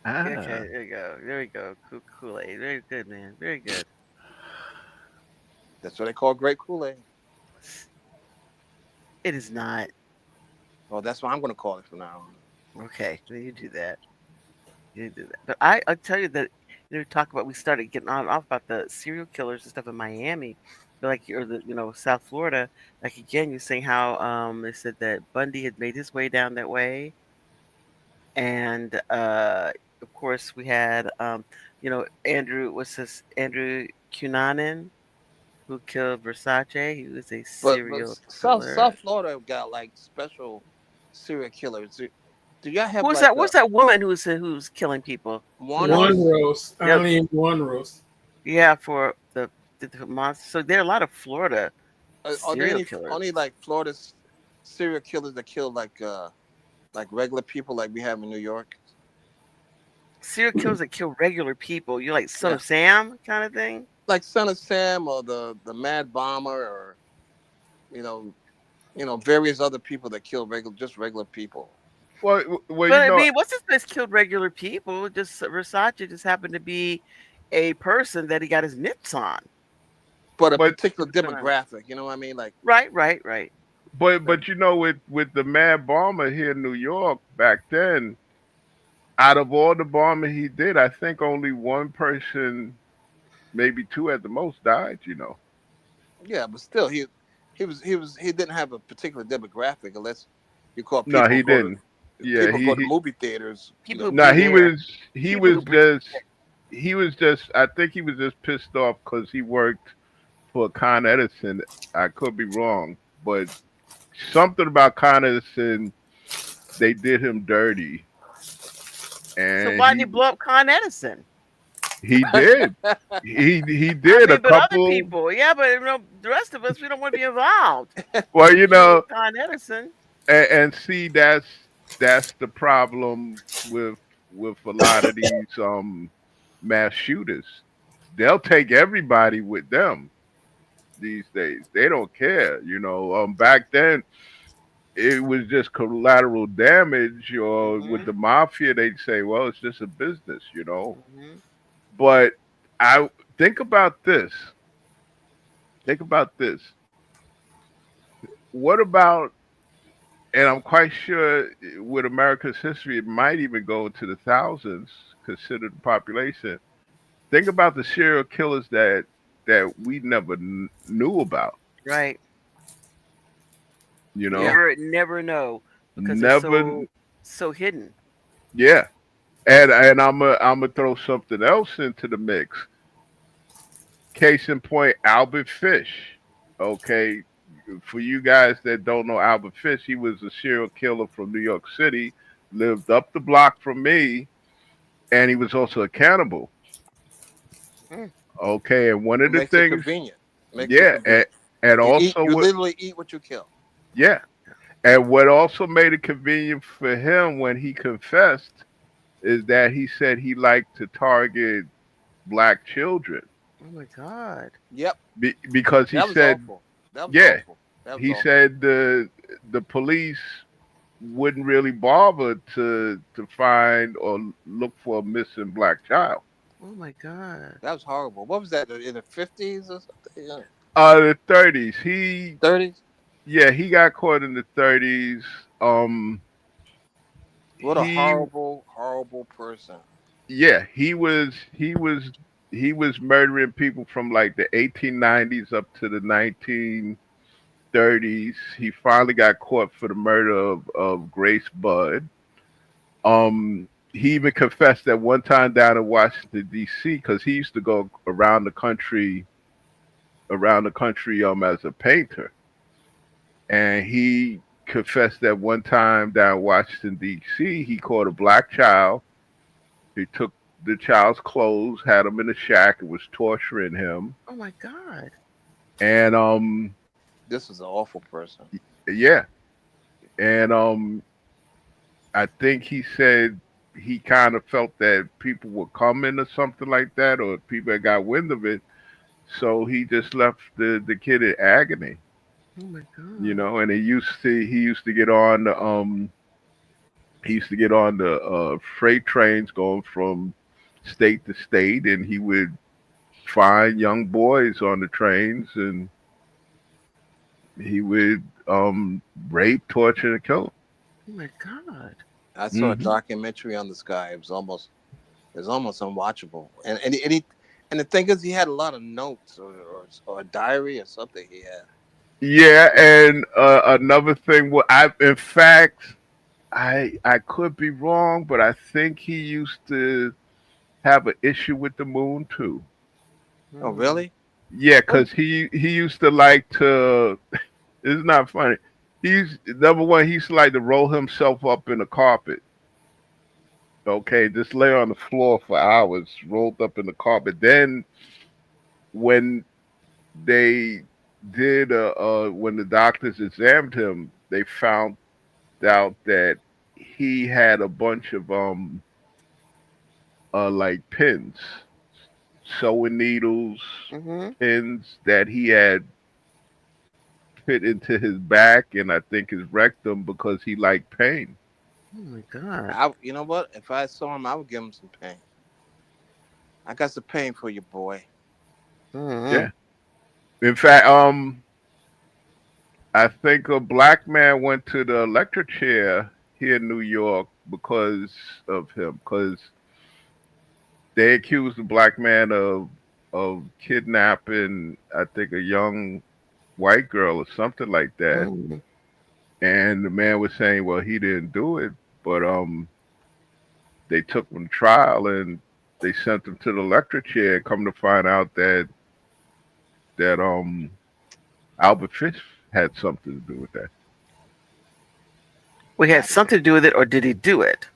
Ah. Okay, there you go. There we go. Kool-Aid. Very good, man. Very good. That's what they call great Kool-Aid. It is not. Well, that's what I'm going to call it from now on. Okay, you do that. You do that. But I tell you that we started getting off about the serial killers and stuff in Miami, like South Florida. Like again, you're saying how they said that Bundy had made his way down that way, and of course we had Andrew Cunanan, who killed Versace. He was a serial killer. South Florida got like special serial killers. Do y'all have what's that woman who's killing people? One Rose. Only one Rose. Yeah, for the monster. So there are a lot of Florida serial killers. Only like Florida serial killers that kill like regular people like we have in New York. Serial killers that kill regular people. You're like Son of Sam kind of thing? Like Son of Sam or the Mad Bomber or various other people that kill regular people. Well, I mean, what's his face killed regular people? Just Versace just happened to be a person that he got his mitts on. But a particular demographic, you know what I mean? Like right. But with the Mad Bomber here in New York back then, out of all the bombing he did, I think only one person, maybe two at the most, died. Yeah, but still, he didn't have a particular demographic unless you call No, people he go didn't. to Yeah, go to movie theaters. People who no, breathe air. he People who was breathe just I think he was just pissed off because he worked for Con Edison. I could be wrong, but something about Con Edison, they did him dirty, So and why did he blow up Con Edison? he did. He I did mean, a but other couple. people, yeah, but the rest of us, we don't want to be involved. Well, you know, Con Edison. and see that's the problem with a lot of these mass shooters. They'll take everybody with them these days. They don't care, you know. Back then it was just collateral damage, or with the mafia they'd say, well, it's just a business, you know. But I think about this. Think about this. What about, and I'm quite sure with America's history, it might even go into the thousands, considered the population. Think about the serial killers that we never knew about. Right. You know, Never know because never. they're so hidden. Yeah, and I'm throw something else into the mix. Case in point, Albert Fish. Okay, for you guys that don't know Albert Fish, he was a serial killer from New York City, lived up the block from me, and he was also a cannibal. Okay, and one of the Makes things, it convenient. And also you literally eat what you kill. Yeah, and what also made it convenient for him when he confessed is that he said he liked to target black children. Oh my God! Yep. Because he said, awful. That was yeah, awful. That was he awful. said the police wouldn't really bother to find or look for a missing black child. Oh my God! That was horrible. What was that in the 50s or something? Yeah. The 30s. 30s. Yeah, he got caught in the 30s. What a horrible person. Yeah, he was murdering people from like the 1890s up to the 1930s. He finally got caught for the murder of Grace Budd. He even confessed at one time down in Washington D.C. because he used to go around the country as a painter, and he confessed that one time down in Washington D.C. he caught a black child. He took the child's clothes, had him in a shack, and was torturing him. Oh my God! And this is an awful person. Yeah, and I think he said he kind of felt that people were coming or something like that, or people had got wind of it, so he just left the kid in agony. Oh my God! You know, and he used to get on the freight trains going from state to state, and he would find young boys on the trains, and he would rape, torture, and kill them. Oh my God! I saw a documentary on this guy. It was almost unwatchable. And the thing is, he had a lot of notes or a diary or something he had. Yeah, and another thing, I could be wrong, but I think he used to have an issue with the moon too. Oh, really? Yeah, because he used to like to. It's not funny. He's number one. He used to like to roll himself up in the carpet. Okay, just lay on the floor for hours, rolled up in the carpet. Then, when they did, when the doctors examined him, they found out that he had a bunch of like pins, sewing needles, pins that he had fit into his back and I think his rectum because he liked pain. Oh my God! You know what? If I saw him, I would give him some pain. I got some pain for you, boy. Yeah. In fact, I think a black man went to the electric chair here in New York because of him, because they accused the black man of kidnapping, I think, a young white girl or something like that. Mm. And the man was saying, well, he didn't do it, but they took him to trial and they sent him to the electric chair. And come to find out that Albert Fish had something to do with that. We had something to do with it, or did he do it?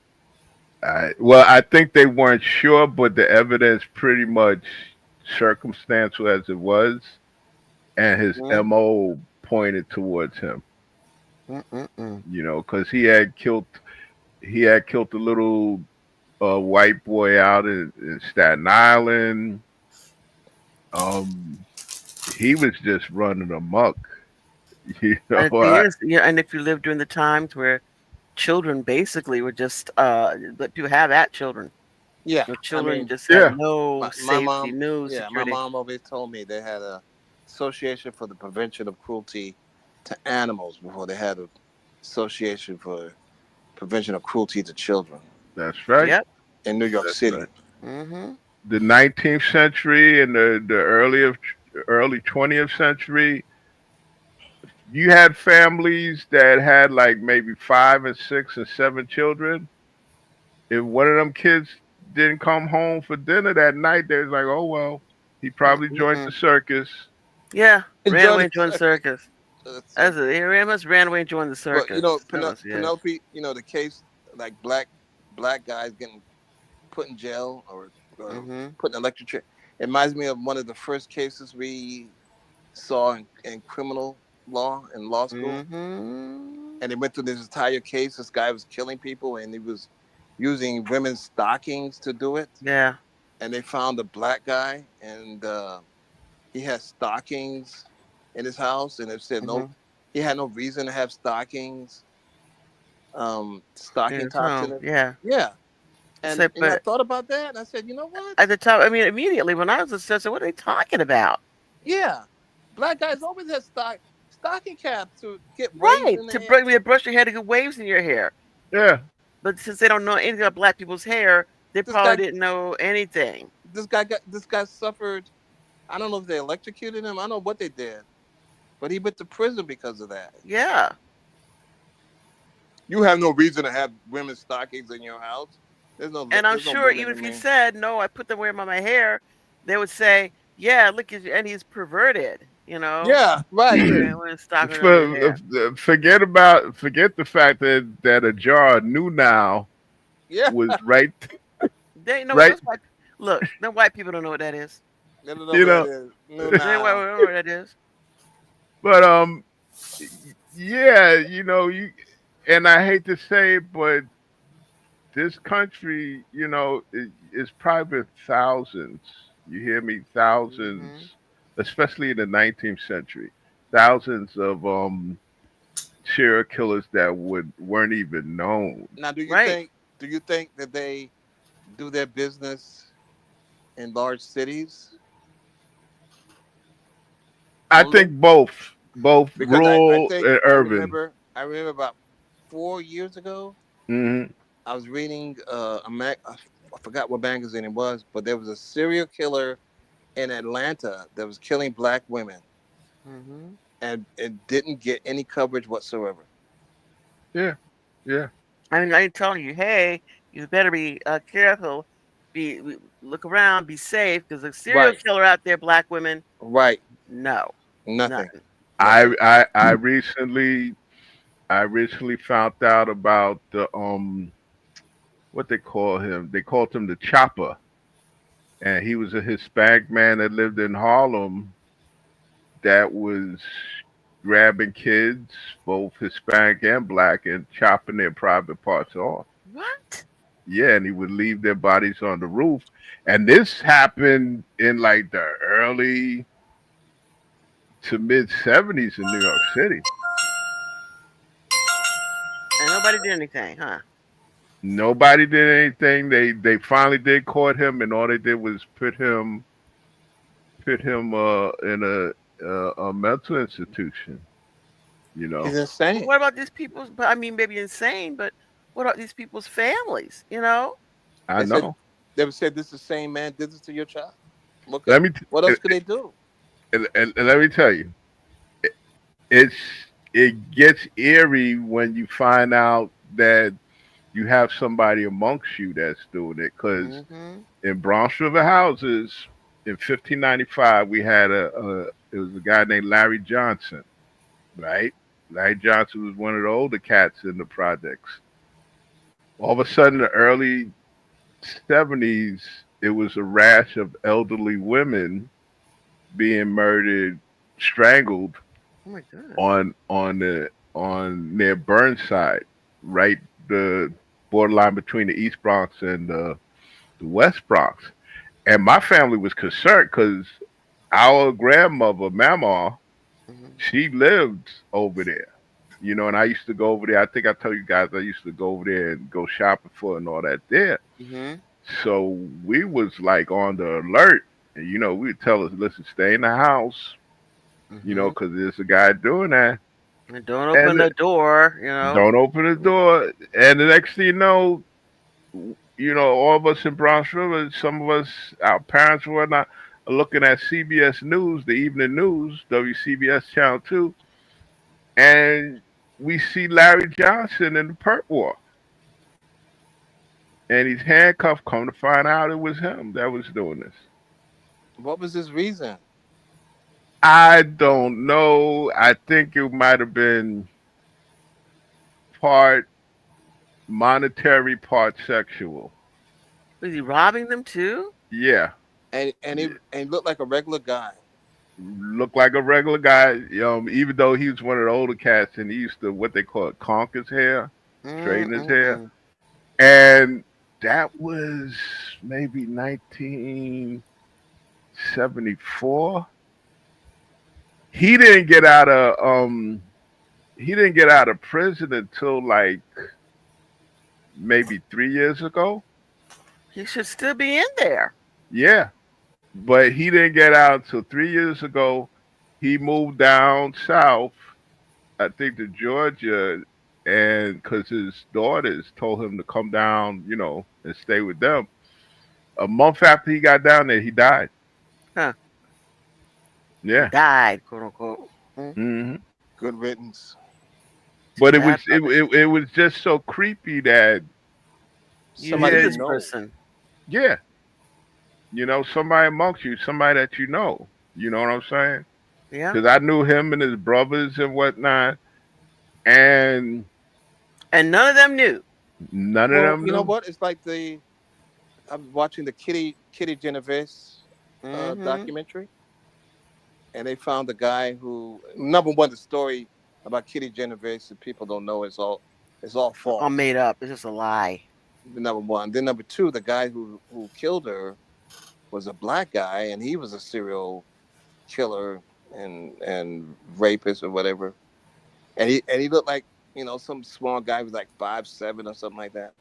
Well, I think they weren't sure, but the evidence pretty much circumstantial as it was, and his MO pointed towards him. You know, because he had killed the little white boy out in Staten Island. He was just running amok. You know, and if you lived during the times where children basically were just let people have at children. Yeah, the children just yeah. had no safety, mom, no yeah, security. my mom always told me they had a association for the prevention of cruelty to animals before they had a association for prevention of cruelty to children. That's right. Yep. In New York City. Right. Mm-hmm. The 19th century and the early 20th century, you had families that had like maybe 5 and 6 and 7 children. If one of them kids didn't come home for dinner that night, they was like, oh well, he probably joined the circus. Yeah, Enjoy ran away the and joined the circus. That's it. He ran away and joined the circus. But you know, Yeah. Penelope, you know, the case like black guys getting put in jail or put in electric chair. It reminds me of one of the first cases we saw in criminal law in law school. And they went through this entire case. This guy was killing people and he was using women's stockings to do it. Yeah. And they found a black guy and he had stockings in his house, and it said no, he had no reason to have stockings. Stocking tops in it. Yeah. Yeah. And I thought about that, and I said, you know what? At the time, I mean, immediately when I was a sister, what are they talking about? Yeah, black guys always have stocking caps to get right waves to brush your hair to get waves in your hair. Yeah. But since they don't know anything about black people's hair, they probably didn't know anything. This guy suffered. I don't know if they electrocuted him. I don't know what they did, but he went to prison because of that. Yeah. You have no reason to have women's stockings in your house. And I'm sure even if he said, no, I put them where on my hair, they would say, yeah, look, and he's perverted, you know? Yeah, right. Forget the fact that a jar of New Now was right. They know right. Look, the white people don't know what that is. They don't know what that is. But yeah, you know, and I hate to say it, but this country, you know, is probably thousands. You hear me? Thousands, especially in the 19th century, thousands of serial killers that weren't even known. Now, do you think that they do their business in large cities? I think both because rural and urban. I remember about 4 years ago, I was reading I forgot what magazine it was, but there was a serial killer in Atlanta that was killing black women, and it didn't get any coverage whatsoever. Yeah. I mean, I'm telling you, hey, you better be careful. Look around, be safe, because a serial killer out there, black women. Right. No. Nothing. I recently found out about the what they call him. They called him the Chopper, and he was a Hispanic man that lived in Harlem that was grabbing kids, both Hispanic and black, and chopping their private parts off. What? Yeah, and he would leave their bodies on the roof. And this happened in like the early to mid 70s in New York City. And nobody did anything, huh? Nobody did anything. They finally did caught him, and all they did was put him in a mental institution. You know, he's insane. What about these people's? I mean, maybe insane, but what about these people's families? You know, I know. They said this is the same man did this to your child. What else could they do? And let me tell you, it gets eerie when you find out that you have somebody amongst you that's doing it. Because Mm-hmm. in Bronx River houses in 1595, we had it was a guy named Larry Johnson, right? Larry Johnson was one of the older cats in the projects. All of a sudden, the early 70s, it was a rash of elderly women being murdered, strangled Oh my God. on near Burnside, right, the borderline between the East Bronx and the West Bronx. And my family was concerned because our grandmother, Mama, Mm-hmm. she lived over there. And I used to go over there. I think I told you guys I used to go over there and go shopping for and all that there. Mm-hmm. So we was like on the alert. And we would tell us, listen, stay in the house, Mm-hmm. because there's a guy doing that. And don't open And the door, you know. don't open the door. And the next thing all of us in Bronx River, some of us, our parents and whatnot, are looking at CBS News, the evening news, WCBS Channel 2, and we see Larry Johnson in the perp walk. And he's handcuffed, come to find out it was him that was doing this. What was his reason? I don't know. I think it might have been part monetary, part sexual. Was he robbing them too? Yeah. And he looked like a regular guy. Looked like a regular guy, even though he was one of the older cats and he used to, what they call it, conk his hair, straighten his hair. Mm-mm-mm. And that was maybe 1974. He didn't get out of prison until like maybe 3 years ago. He should still be in there. Yeah. But he didn't get out until 3 years ago. He moved down south, I think to Georgia, and because his daughters told him to come down, and stay with them. A month after he got down there, he died. Huh. Yeah. Died, quote unquote. Hmm. Good riddance. But Bad it was just so creepy that You Somebody knew you this know. person. yeah, somebody amongst you, somebody that you know. You know what I'm saying? Yeah. Because I knew him and his brothers and whatnot, and And none of them knew. none of Well, them you know knew. what? It's like I'm watching the Kitty Genovese Mm-hmm. documentary, and they found the guy who, number one, the story about Kitty Genovese that people don't know is all false. All made up. It's just a lie. Number one. Then number two, the guy who killed her was a black guy, and he was a serial killer and rapist or whatever. And he looked like some small guy who was like 5'7" or something like that.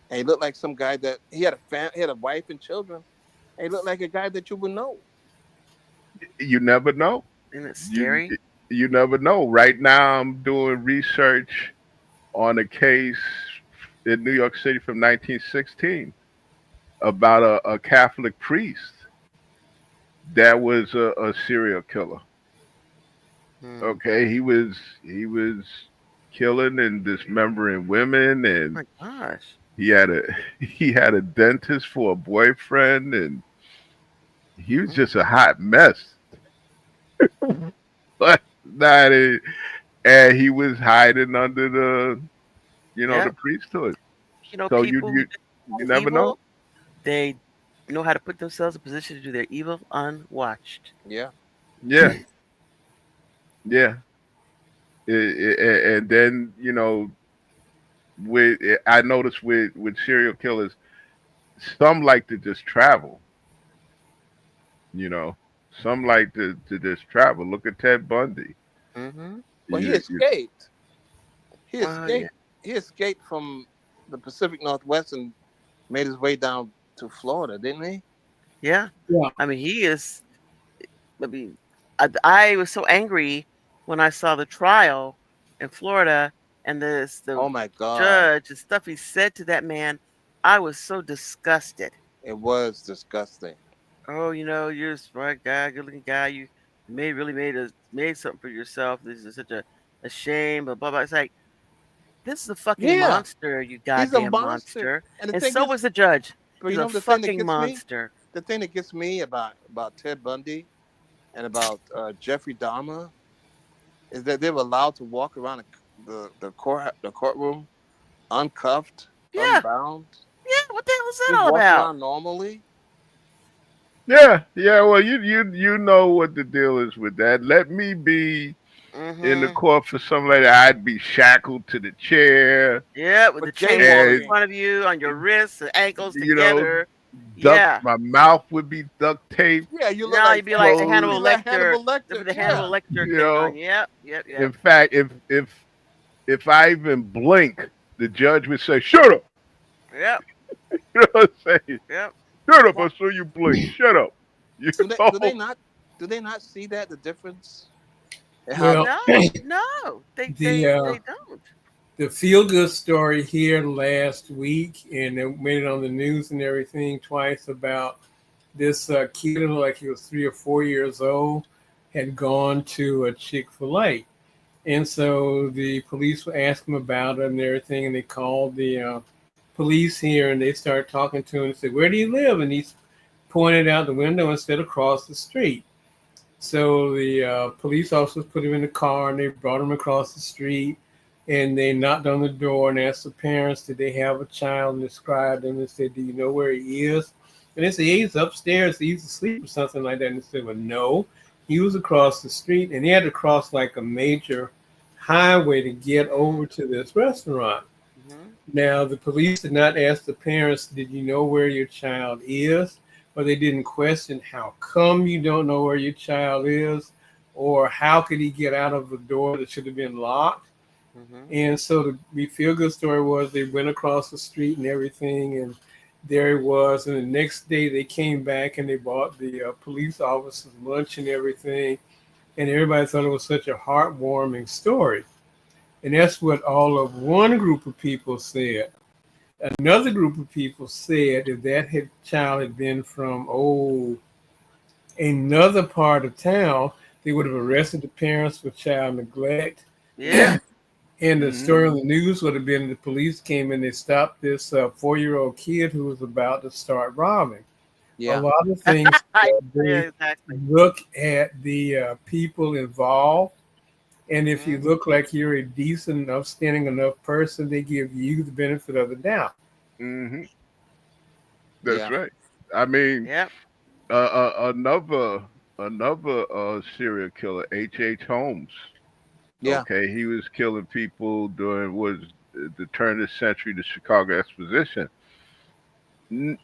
And he looked like some guy that he had he had a wife and children. And he looked like a guy that you would know. You never know. Isn't it You scary? you never know. Right now, I'm doing research on a case in New York City from 1916 about a Catholic priest that was a serial killer. Hmm. Okay, he was killing and dismembering women, Oh and my gosh. he had a he had a dentist for a boyfriend, and he was just a hot mess. But not it, and he was hiding under Yeah. the priesthood. So People who you do never know. evil, they know how to put themselves in position to do their evil unwatched. Yeah. Yeah, yeah. And then I noticed with serial killers, some like to just travel. You know, some like to just travel. Look at Ted Bundy. Mm-hmm. Well, he You, you, escaped. He Well, yeah. escaped. He escaped from the Pacific Northwest and made his way down to Florida, didn't he? Yeah. Yeah. I mean, he is. I mean, I was so angry when I saw the trial in Florida and the Oh my God. judge and stuff he said to that man. I was so disgusted. It was disgusting. Oh, you're a smart guy, good looking guy. You made something for yourself. This is such a shame, blah blah blah. It's like, this is a fucking Yeah, monster, you he's a goddamn monster. monster. And the And thing so is, was the judge. but He's you a know the thing that fucking gets me, monster. the thing that gets me about Ted Bundy and about Jeffrey Dahmer is that they were allowed to walk around the courtroom uncuffed, Yeah, unbound, yeah. What the hell is that just all walk about? around normally. Yeah, yeah. Well, you know what the deal is with that. Let me be in the Mm-hmm. court for something like that. I'd be shackled to the chair, Yeah, with the But chain walls in and jaywalking, front of you on your wrists and ankles you know, together. duck. Yeah. My mouth would be duct taped yeah, you look No, like you'd be like you closed. be Hannibal like Lecter. Hannibal There'd Lecter. be the Hannibal Yeah, Lecter You thing on know, you. Yep, yep, yep. in fact, if I even blink, the judge would say, "Shut up." Yep, You know what I'm saying? yep. Shut up! I well, saw you blink. Shut up. You do they know? not see that the difference and how Well, No, no, the they don't. the feel good story here last week, and it made it on the news and everything twice about this kid who, like he was 3 or 4 years old, had gone to a Chick-fil-A. And so the police were asking him about it and everything, and they called the police here, and they started talking to him and said, "Where do you live?" And he's pointed out the window and said, "Across the street." So the police officers put him in the car, and they brought him across the street, and they knocked on the door and asked the parents, did they have a child, and described him and said, "Do you know where he is?" And they said, "Yeah, he's upstairs, he's asleep," or something like that. And they said, "Well, no, he was across the street, and he had to cross like a major highway to get over to this restaurant." Mm-hmm. Now, the police did not ask the parents, "Did you know where your child is?" Or they didn't question, "How come you don't know where your child is?" Or "How could he get out of the door that should have been locked?" Mm-hmm. And so the feel good story was they went across the street and everything, and there it was. And the next day they came back and they bought the police officers lunch and everything. And everybody thought it was such a heartwarming story. And that's what all of one group of people said. Another group of people said if child had been from another part of town, they would have arrested the parents for child neglect. Yeah. And the Mhm. story on the news would have been the police came and they stopped this 4-year-old kid who was about to start robbing. A yeah, lot of things yeah, they exactly. look at the people involved. And if you Mm-hmm. look like you're a decent, upstanding enough person, they give you the benefit of the doubt. Mhm. That's yeah, right. I mean, Yep. another serial killer, H. Holmes. yeah. Okay, he was killing people during was the turn of the century, the Chicago Exposition. N-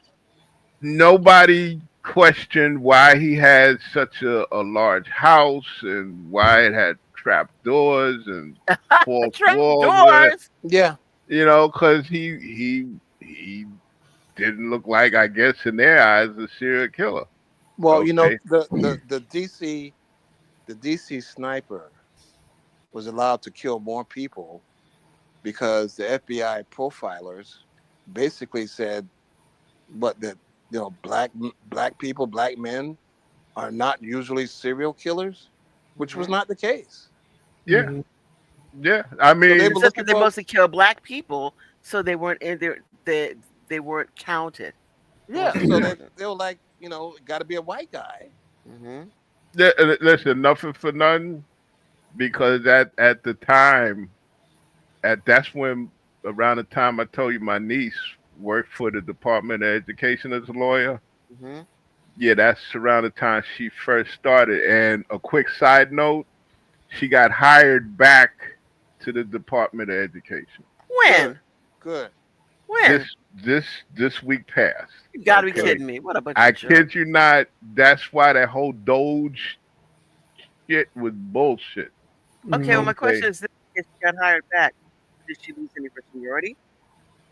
Nobody questioned why he had such a large house and why it had trap doors and false Trap walls there. doors. Yeah. Because he didn't look like, I guess, in their eyes, a serial killer. Well, Okay. the DC sniper was allowed to kill more people because the FBI profilers basically said, but that black people, black men are not usually serial killers, which was Mm-hmm. not the case. Yeah, Mhm. yeah. I So they mean, were It's just looking that they for, mostly kill black people, so they weren't in there. They weren't counted. yeah. Most So yeah. they were like, got to be a white guy. Mm-hmm. Listen, nothing for nothing, because at the time, that's when, around the time I told you my niece worked for the Department of Education as a lawyer. Mm-hmm. Yeah, that's around the time she first started. And a quick side note, she got hired back to the Department of Education Good, When? good. this When? this week past. You gotta be Okay, kidding me. What a bunch I of jokes. kid you not. That's why that whole Doge shit was bullshit. Okay, well, Mhm. my Okay, question is this: if she got hired back, did she lose any of her seniority?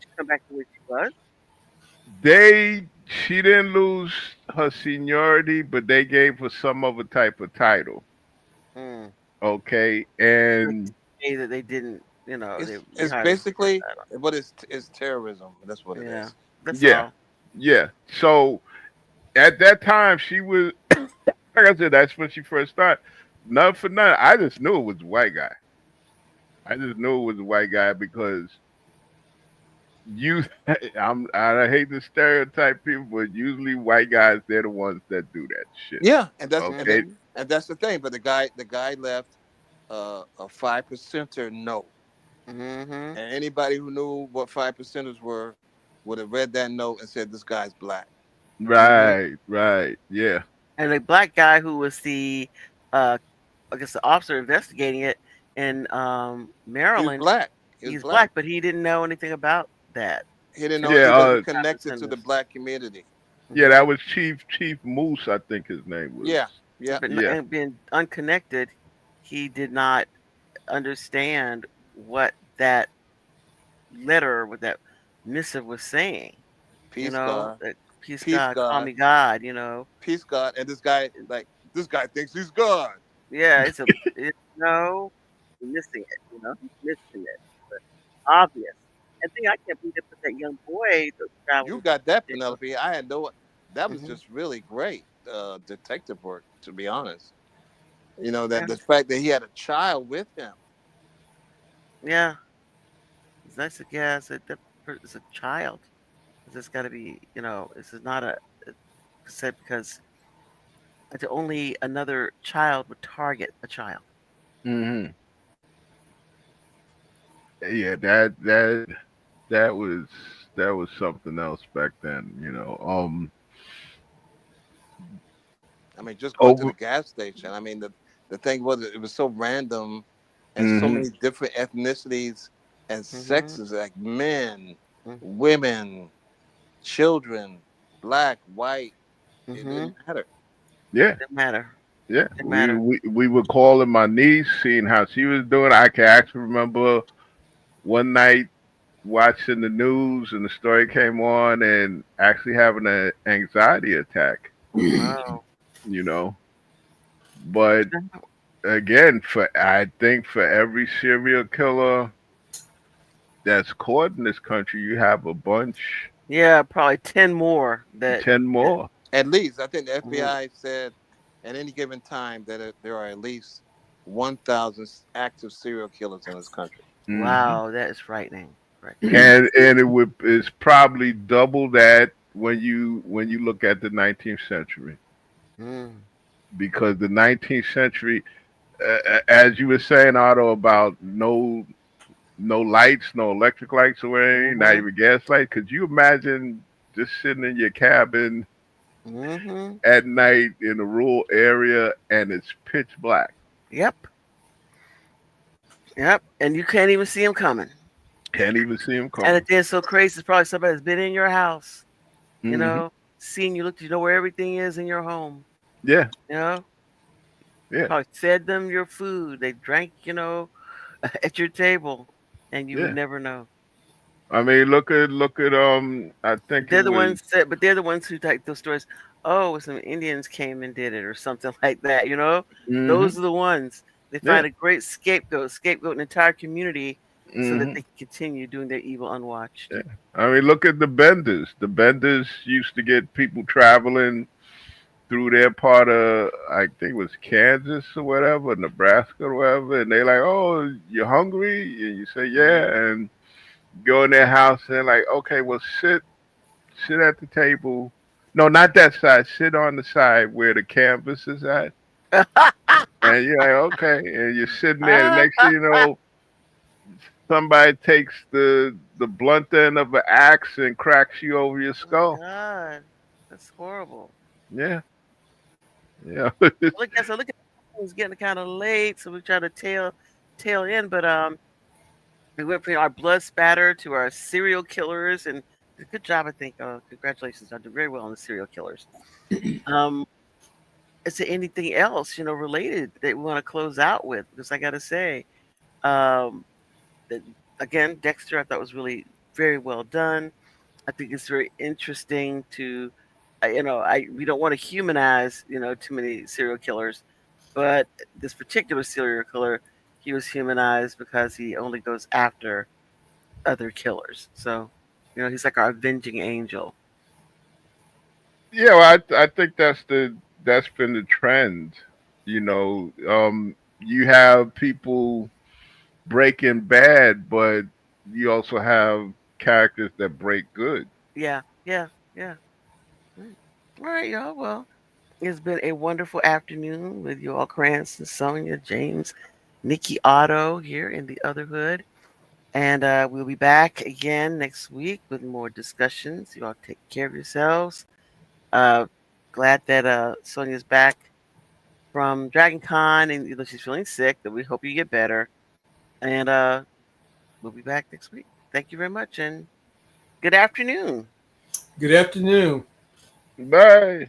Did she come back to where she was? she didn't lose her seniority, but they gave her some other type of title. Mm. Okay, Like and say that they didn't, they It's hired her for basically, that. but it's terrorism. That's what it Yeah, is. that's yeah, all. yeah. So at that time, she was like I said, that's when she first started. None for none. I just knew it was a white guy. I just knew it was a white guy because you. I hate to stereotype people, but usually white guys they're the ones that do that shit. Yeah, and that's Okay. and that's the thing. But the guy left a 5%er note, Mm-hmm. and anybody who knew what 5%ers were would have read that note and said, "This guy's black." Mm-hmm. Right. Yeah. And the black guy who was the, I guess the officer investigating it in He was Maryland, black. He was he's black. black, but he didn't know anything about that. He didn't know. Yeah. He wasn't connected to the black community. Yeah. That was Chief Moose. I think his name was. Yeah, yeah. But Yeah. being unconnected, he did not understand what that letter, what that missive was saying. Peace That peace, Peace God, call God. me God. Peace God. And this guy thinks he's God. Yeah, no, he's missing it. He's missing it. But obvious. And thing I can't believe they put that young boy that You traveled. got that, Penelope. I had no. That was Mhm. just really great detective work, to be honest. That Yeah. the fact that he had a child with him. Yeah, it's nice. Yeah, it's a child. This got to be. This is not a said because only another child would target a child. Hmm. Yeah. That was something else back then. I mean, just going to the gas station. I mean, the thing was, it was so random, and so Mhm. many different ethnicities and sexes, like men, Mhm. women, children, black, white. It Mm-hmm. didn't matter. Yeah. Didn't matter. Yeah. Didn't matter. We were calling my niece, seeing how she was doing. I can actually remember one night watching the news and the story came on and actually having an anxiety attack. Wow. But again, I think for every serial killer that's caught in this country, you have a bunch. Yeah, probably 10 more 10 more. At least, I think the FBI said at any given time that there are at least 1,000 active serial killers in this country. Wow, that is frightening. And it's probably double that when you look at the 19th century, because the 19th century, as you were saying, Otto, about no lights, no electric lights or anything, not even gas lights. Could you imagine just sitting in your cabin at night in a rural area and it's pitch black? Yep. And you can't even see them coming. Can't even see them coming. And it is so crazy. It's probably somebody that's been in your house, seeing you, you know where everything is in your home. Yeah. Yeah. Probably fed them your food. They drank, at your table, and you would never know. I mean, look at I think they're the ones who take those stories. Oh, some Indians came and did it, or something like that. Those are the ones. They find a great scapegoat an entire community, so that they can continue doing their evil unwatched. Yeah. I mean, look at the Benders. The Benders used to get people traveling through their part of, I think it was Kansas or whatever, Nebraska or whatever, and they like, oh, you're hungry? And you say, yeah, and go in their house and like, okay, well, sit at the table. No, not that side. Sit on the side where the canvas is at. And you're like, okay, and you're sitting there. The next thing you know, somebody takes the blunt end of an axe and cracks you over your skull. Oh God, that's horrible. Yeah. Yeah. look at it's getting kind of late, so we try to tail in, but we went from our blood spatter to our serial killers, and good job, I think. Congratulations, I did very well on the serial killers. Is there anything else related that we want to close out with? Because I got to say, again, Dexter, I thought was really very well done. I think it's very interesting to, we don't want to humanize, too many serial killers, but this particular serial killer, he was humanized because he only goes after other killers. So, he's like our avenging angel. Yeah, well, I think that's the that's been the trend. You know, you have people breaking bad, but you also have characters that break good. Yeah, yeah, yeah. Mm. All right, y'all. Well, it's been a wonderful afternoon with you all, Cranston, Sonia, James, Nikki Otto here in the other hood. And we'll be back again next week with more discussions. You all take care of yourselves. Uh, glad that Sonia's back from Dragon Con, and you know, she's feeling sick, but we hope you get better. And we'll be back next week. Thank you very much, and good afternoon. Good afternoon. Bye.